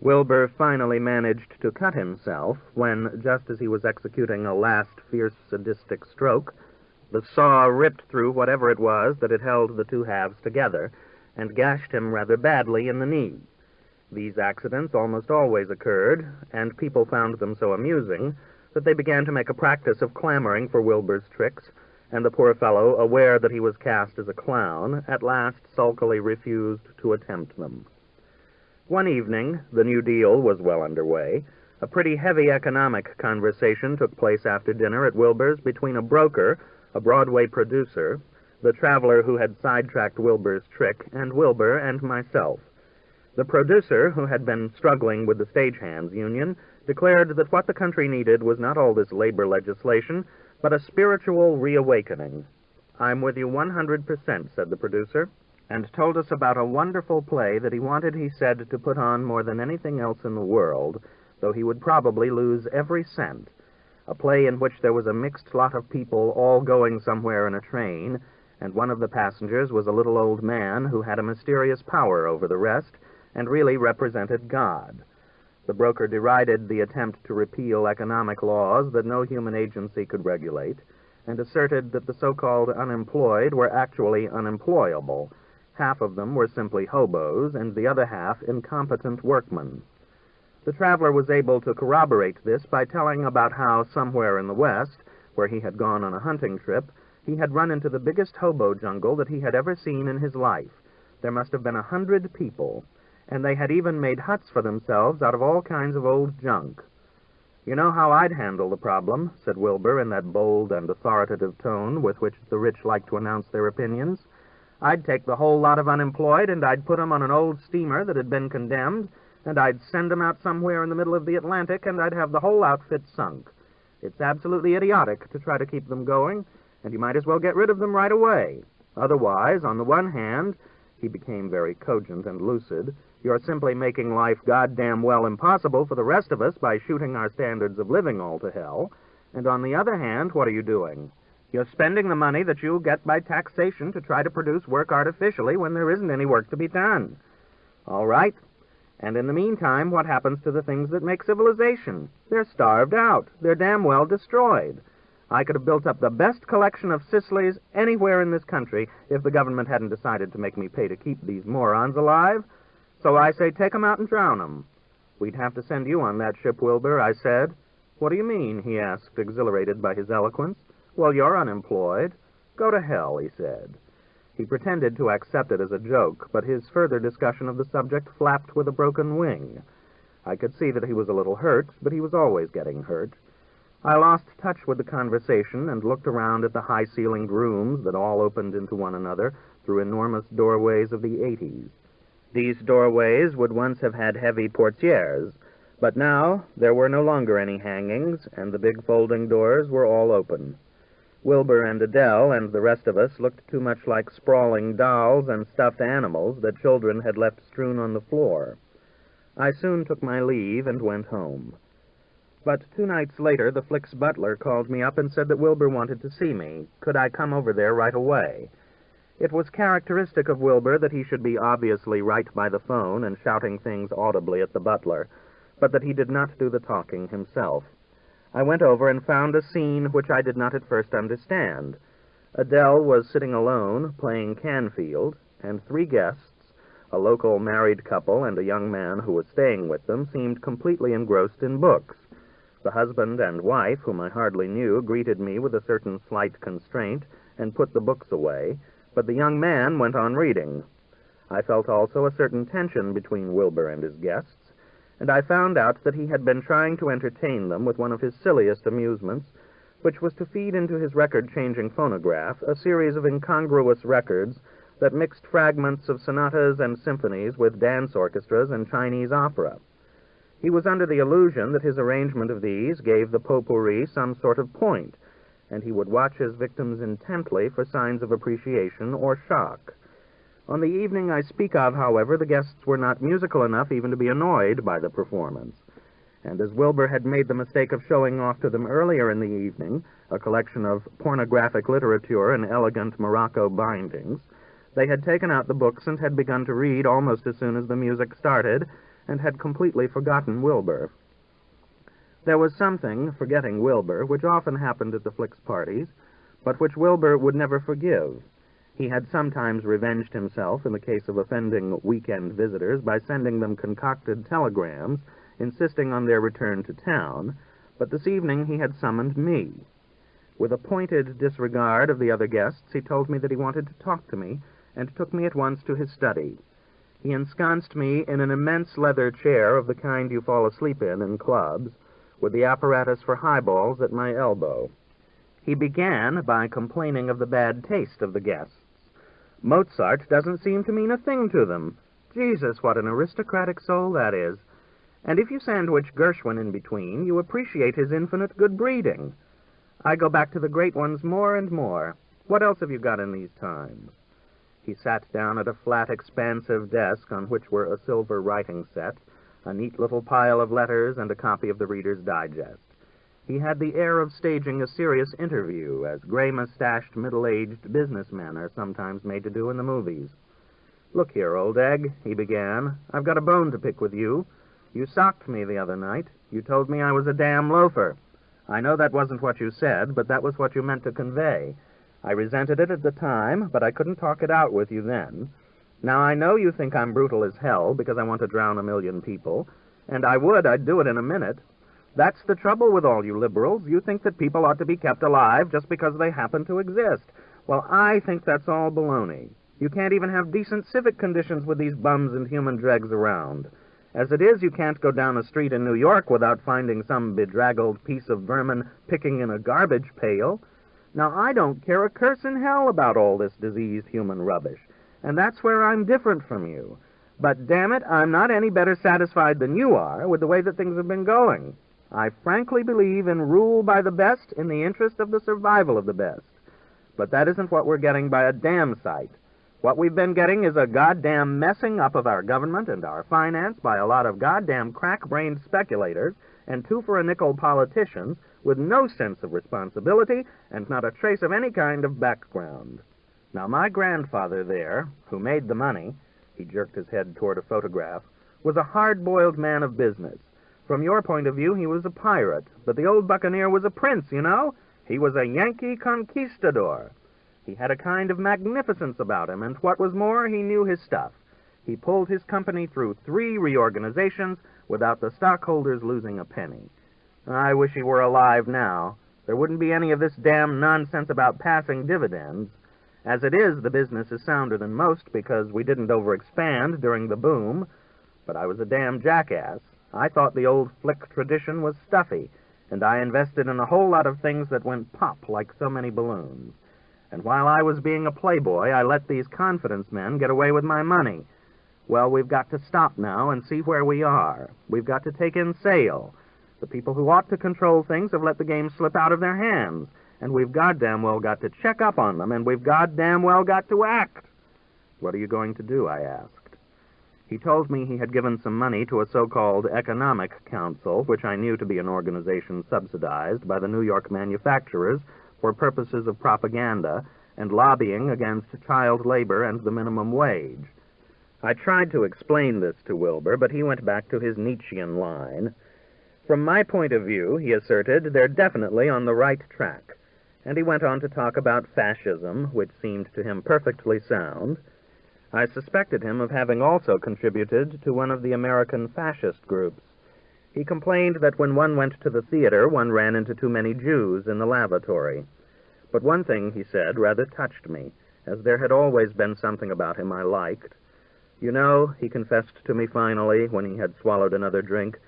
Wilbur finally managed to cut himself when, just as he was executing a last fierce sadistic stroke, the saw ripped through whatever it was that had held the two halves together and gashed him rather badly in the knee. These accidents almost always occurred, and people found them so amusing that they began to make a practice of clamoring for Wilbur's tricks, and the poor fellow, aware that he was cast as a clown, at last sulkily refused to attempt them. One evening, the New Deal was well underway. A pretty heavy economic conversation took place after dinner at Wilbur's between a broker, a Broadway producer, the traveler who had sidetracked Wilbur's trick, and Wilbur and myself. The producer, who had been struggling with the stagehands union, declared that what the country needed was not all this labor legislation, but a spiritual reawakening. "I'm with you 100%, said the producer, and told us about a wonderful play that he wanted, he said, to put on more than anything else in the world, though he would probably lose every cent. A play in which there was a mixed lot of people all going somewhere in a train, and one of the passengers was a little old man who had a mysterious power over the rest and really represented God. The broker derided the attempt to repeal economic laws that no human agency could regulate, and asserted that the so-called unemployed were actually unemployable. Half of them were simply hobos, and the other half incompetent workmen. The traveler was able to corroborate this by telling about how, somewhere in the West, where he had gone on a hunting trip, he had run into the biggest hobo jungle that he had ever seen in his life. There must have been 100 people, and they had even made huts for themselves out of all kinds of old junk. "You know how I'd handle the problem," said Wilbur in that bold and authoritative tone with which the rich like to announce their opinions. "I'd take the whole lot of unemployed, and I'd put 'em on an old steamer that had been condemned, and I'd send 'em out somewhere in the middle of the Atlantic, and I'd have the whole outfit sunk. It's absolutely idiotic to try to keep them going, and you might as well get rid of them right away. Otherwise, on the one hand," he became very cogent and lucid, "you're simply making life goddamn well impossible for the rest of us by shooting our standards of living all to hell, and on the other hand, what are you doing? You're spending the money that you'll get by taxation to try to produce work artificially when there isn't any work to be done. All right. And in the meantime, what happens to the things that make civilization? They're starved out. They're damn well destroyed. I could have built up the best collection of Sicilies anywhere in this country if the government hadn't decided to make me pay to keep these morons alive. So I say take 'em out and drown 'em. We'd have to send you on that ship, Wilbur," I said. "What do you mean?" he asked, exhilarated by his eloquence. "Well, you're unemployed." "Go to hell," he said. He pretended to accept it as a joke, but his further discussion of the subject flapped with a broken wing. I could see that he was a little hurt, but he was always getting hurt. I lost touch with the conversation and looked around at the high-ceilinged rooms that all opened into one another through enormous doorways of the 80s. These doorways would once have had heavy portieres, but now there were no longer any hangings, and the big folding doors were all open. Wilbur and Adele and the rest of us looked too much like sprawling dolls and stuffed animals that children had left strewn on the floor. I soon took my leave and went home. But 2 nights later, the Flick's butler called me up and said that Wilbur wanted to see me. Could I come over there right away? It was characteristic of Wilbur that he should be obviously right by the phone and shouting things audibly at the butler, but that he did not do the talking himself. I went over and found a scene which I did not at first understand. Adele was sitting alone, playing Canfield, and 3 guests, a local married couple and a young man who was staying with them, seemed completely engrossed in books. The husband and wife, whom I hardly knew, greeted me with a certain slight constraint, and put the books away, but the young man went on reading. I felt also a certain tension between Wilbur and his guests, and I found out that he had been trying to entertain them with one of his silliest amusements, which was to feed into his record-changing phonograph a series of incongruous records that mixed fragments of sonatas and symphonies with dance orchestras and Chinese opera. He was under the illusion that his arrangement of these gave the potpourri some sort of point, and he would watch his victims intently for signs of appreciation or shock. On the evening I speak of, however, the guests were not musical enough even to be annoyed by the performance. And as Wilbur had made the mistake of showing off to them earlier in the evening a collection of pornographic literature in elegant Morocco bindings, they had taken out the books and had begun to read almost as soon as the music started, and had completely forgotten Wilbur. There was something, forgetting Wilbur, which often happened at the Flicks parties, but which Wilbur would never forgive. He had sometimes revenged himself in the case of offending weekend visitors by sending them concocted telegrams insisting on their return to town, but this evening he had summoned me. With a pointed disregard of the other guests, he told me that he wanted to talk to me, and took me at once to his study. He ensconced me in an immense leather chair of the kind you fall asleep in clubs, with the apparatus for highballs at my elbow. He began by complaining of the bad taste of the guests. Mozart doesn't seem to mean a thing to them. Jesus, what an aristocratic soul that is. And if you sandwich Gershwin in between, you appreciate his infinite good breeding. I go back to the great ones more and more. What else have you got in these times? He sat down at a flat, expansive desk on which were a silver writing set, a neat little pile of letters, and a copy of the Reader's Digest. He had the air of staging a serious interview, as gray-mustached, middle-aged businessmen are sometimes made to do in the movies. "Look here, old egg," he began, "I've got a bone to pick with you. You socked me the other night. You told me I was a damn loafer. I know that wasn't what you said, but that was what you meant to convey. I resented it at the time, but I couldn't talk it out with you then. Now, I know you think I'm brutal as hell because I want to drown 1,000,000 people, and I'd do it in a minute. That's the trouble with all you liberals. You think that people ought to be kept alive just because they happen to exist. Well, I think that's all baloney. You can't even have decent civic conditions with these bums and human dregs around. As it is, you can't go down a street in New York without finding some bedraggled piece of vermin picking in a garbage pail. Now, I don't care a curse in hell about all this diseased human rubbish, and that's where I'm different from you. But, damn it, I'm not any better satisfied than you are with the way that things have been going. I frankly believe in rule by the best in the interest of the survival of the best. But that isn't what we're getting by a damn sight. What we've been getting is a goddamn messing up of our government and our finance by a lot of goddamn crack-brained speculators and two-for-a-nickel politicians with no sense of responsibility and not a trace of any kind of background. Now, my grandfather there, who made the money," he jerked his head toward a photograph, "was a hard-boiled man of business. From your point of view, he was a pirate, but the old buccaneer was a prince, you know? He was a Yankee conquistador. He had a kind of magnificence about him, and what was more, he knew his stuff. He pulled his company through 3 reorganizations without the stockholders losing a penny. I wish he were alive now. There wouldn't be any of this damn nonsense about passing dividends. As it is, the business is sounder than most because we didn't overexpand during the boom. But I was a damn jackass. I thought the old flick tradition was stuffy, and I invested in a whole lot of things that went pop like so many balloons. And while I was being a playboy, I let these confidence men get away with my money. Well, we've got to stop now and see where we are. We've got to take in sail. The people who ought to control things have let the game slip out of their hands, and we've goddamn well got to check up on them, and we've goddamn well got to act." "What are you going to do?" I asked. He told me he had given some money to a so-called Economic Council, which I knew to be an organization subsidized by the New York manufacturers for purposes of propaganda and lobbying against child labor and the minimum wage. I tried to explain this to Wilbur, but he went back to his Nietzschean line. From my point of view, he asserted, they're definitely on the right track, and he went on to talk about fascism, which seemed to him perfectly sound. I suspected him of having also contributed to one of the American fascist groups. He complained that when one went to the theater, one ran into too many Jews in the lavatory. But one thing he said rather touched me, as there had always been something about him I liked. "You know," he confessed to me finally, when he had swallowed another drink,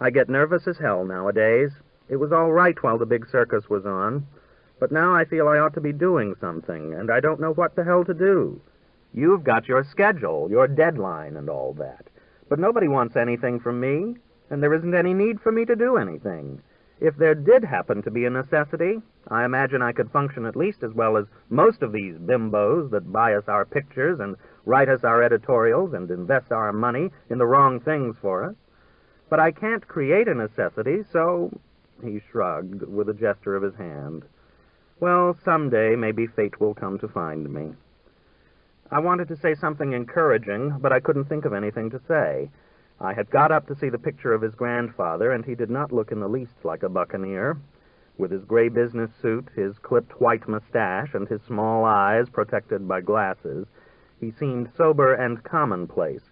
"I get nervous as hell nowadays. It was all right while the big circus was on, but now I feel I ought to be doing something, and I don't know what the hell to do. You've got your schedule, your deadline, and all that, but nobody wants anything from me, and there isn't any need for me to do anything. If there did happen to be a necessity, I imagine I could function at least as well as most of these bimbos that buy us our pictures and write us our editorials and invest our money in the wrong things for us. But I can't create a necessity, so—" he shrugged with a gesture of his hand. "Well, someday maybe fate will come to find me." I wanted to say something encouraging, but I couldn't think of anything to say. I had got up to see the picture of his grandfather, and he did not look in the least like a buccaneer. With his gray business suit, his clipped white mustache, and his small eyes protected by glasses, he seemed sober and commonplace,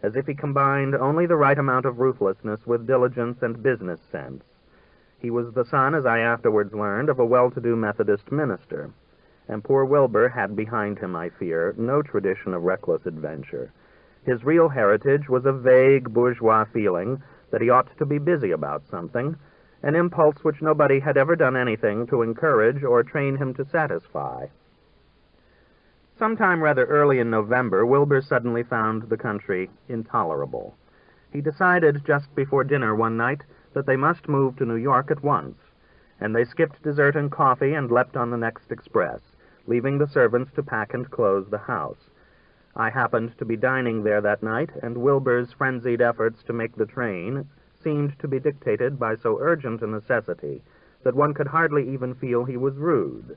as if he combined only the right amount of ruthlessness with diligence and business sense. He was the son, as I afterwards learned, of a well-to-do Methodist minister, and poor Wilbur had behind him, I fear, no tradition of reckless adventure. His real heritage was a vague bourgeois feeling that he ought to be busy about something, an impulse which nobody had ever done anything to encourage or train him to satisfy. Sometime rather early in November, Wilbur suddenly found the country intolerable. He decided just before dinner one night that they must move to New York at once, and they skipped dessert and coffee and leapt on the next express, leaving the servants to pack and close the house. I happened to be dining there that night, and Wilbur's frenzied efforts to make the train seemed to be dictated by so urgent a necessity that one could hardly even feel he was rude.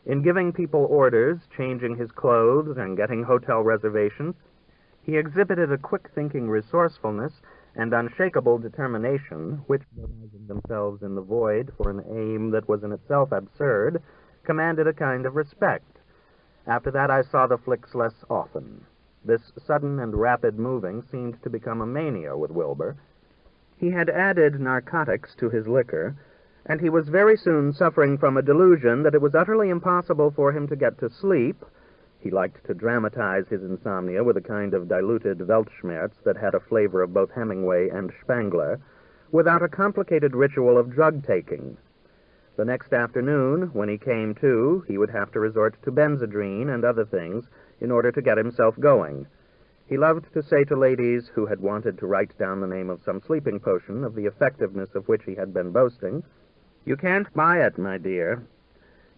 In giving people orders, changing his clothes, and getting hotel reservations, he exhibited a quick-thinking resourcefulness and unshakable determination which, realizing themselves in the void for an aim that was in itself absurd, commanded a kind of respect. After that I saw the flicks less often. This sudden and rapid moving seemed to become a mania with Wilbur. He had added narcotics to his liquor, and he was very soon suffering from a delusion that it was utterly impossible for him to get to sleep. He liked to dramatize his insomnia with a kind of diluted Weltschmerz that had a flavor of both Hemingway and Spengler, without a complicated ritual of drug-taking. The next afternoon, when he came to, he would have to resort to Benzedrine and other things in order to get himself going. He loved to say to ladies who had wanted to write down the name of some sleeping potion of the effectiveness of which he had been boasting, "You can't buy it, my dear.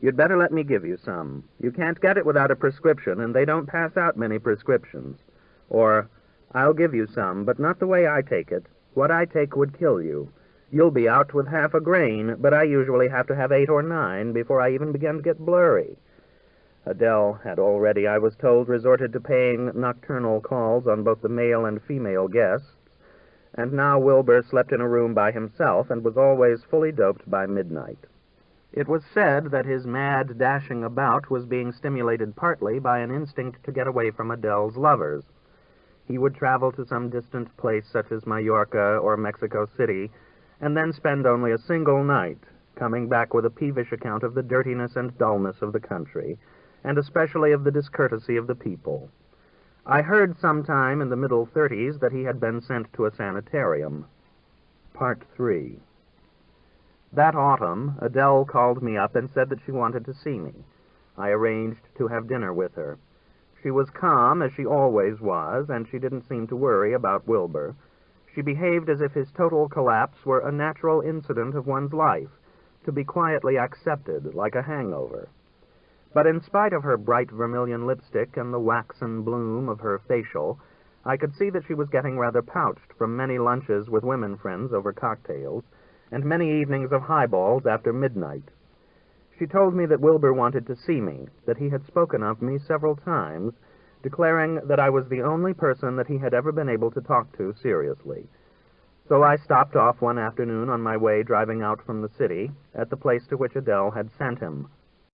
You'd better let me give you some. You can't get it without a prescription, and they don't pass out many prescriptions." Or, "I'll give you some, but not the way I take it. What I take would kill you. You'll be out with half a grain, but I usually have to have 8 or 9 before I even begin to get blurry." Adele had already, I was told, resorted to paying nocturnal calls on both the male and female guests, and now Wilbur slept in a room by himself and was always fully doped by midnight. It was said that his mad dashing about was being stimulated partly by an instinct to get away from Adele's lovers. He would travel to some distant place such as Mallorca or Mexico City, and then spend only a single night, coming back with a peevish account of the dirtiness and dullness of the country, and especially of the discourtesy of the people. I heard sometime in the middle 30s that he had been sent to a sanitarium. Part 3. That autumn, Adele called me up and said that she wanted to see me. I arranged to have dinner with her. She was calm, as she always was, and she didn't seem to worry about Wilbur. She behaved as if his total collapse were a natural incident of one's life, to be quietly accepted, like a hangover. But in spite of her bright vermilion lipstick and the waxen bloom of her facial, I could see that she was getting rather pouched from many lunches with women friends over cocktails, and many evenings of highballs after midnight. She told me that Wilbur wanted to see me, that he had spoken of me several times, declaring that I was the only person that he had ever been able to talk to seriously. So I stopped off one afternoon on my way driving out from the city at the place to which Adele had sent him.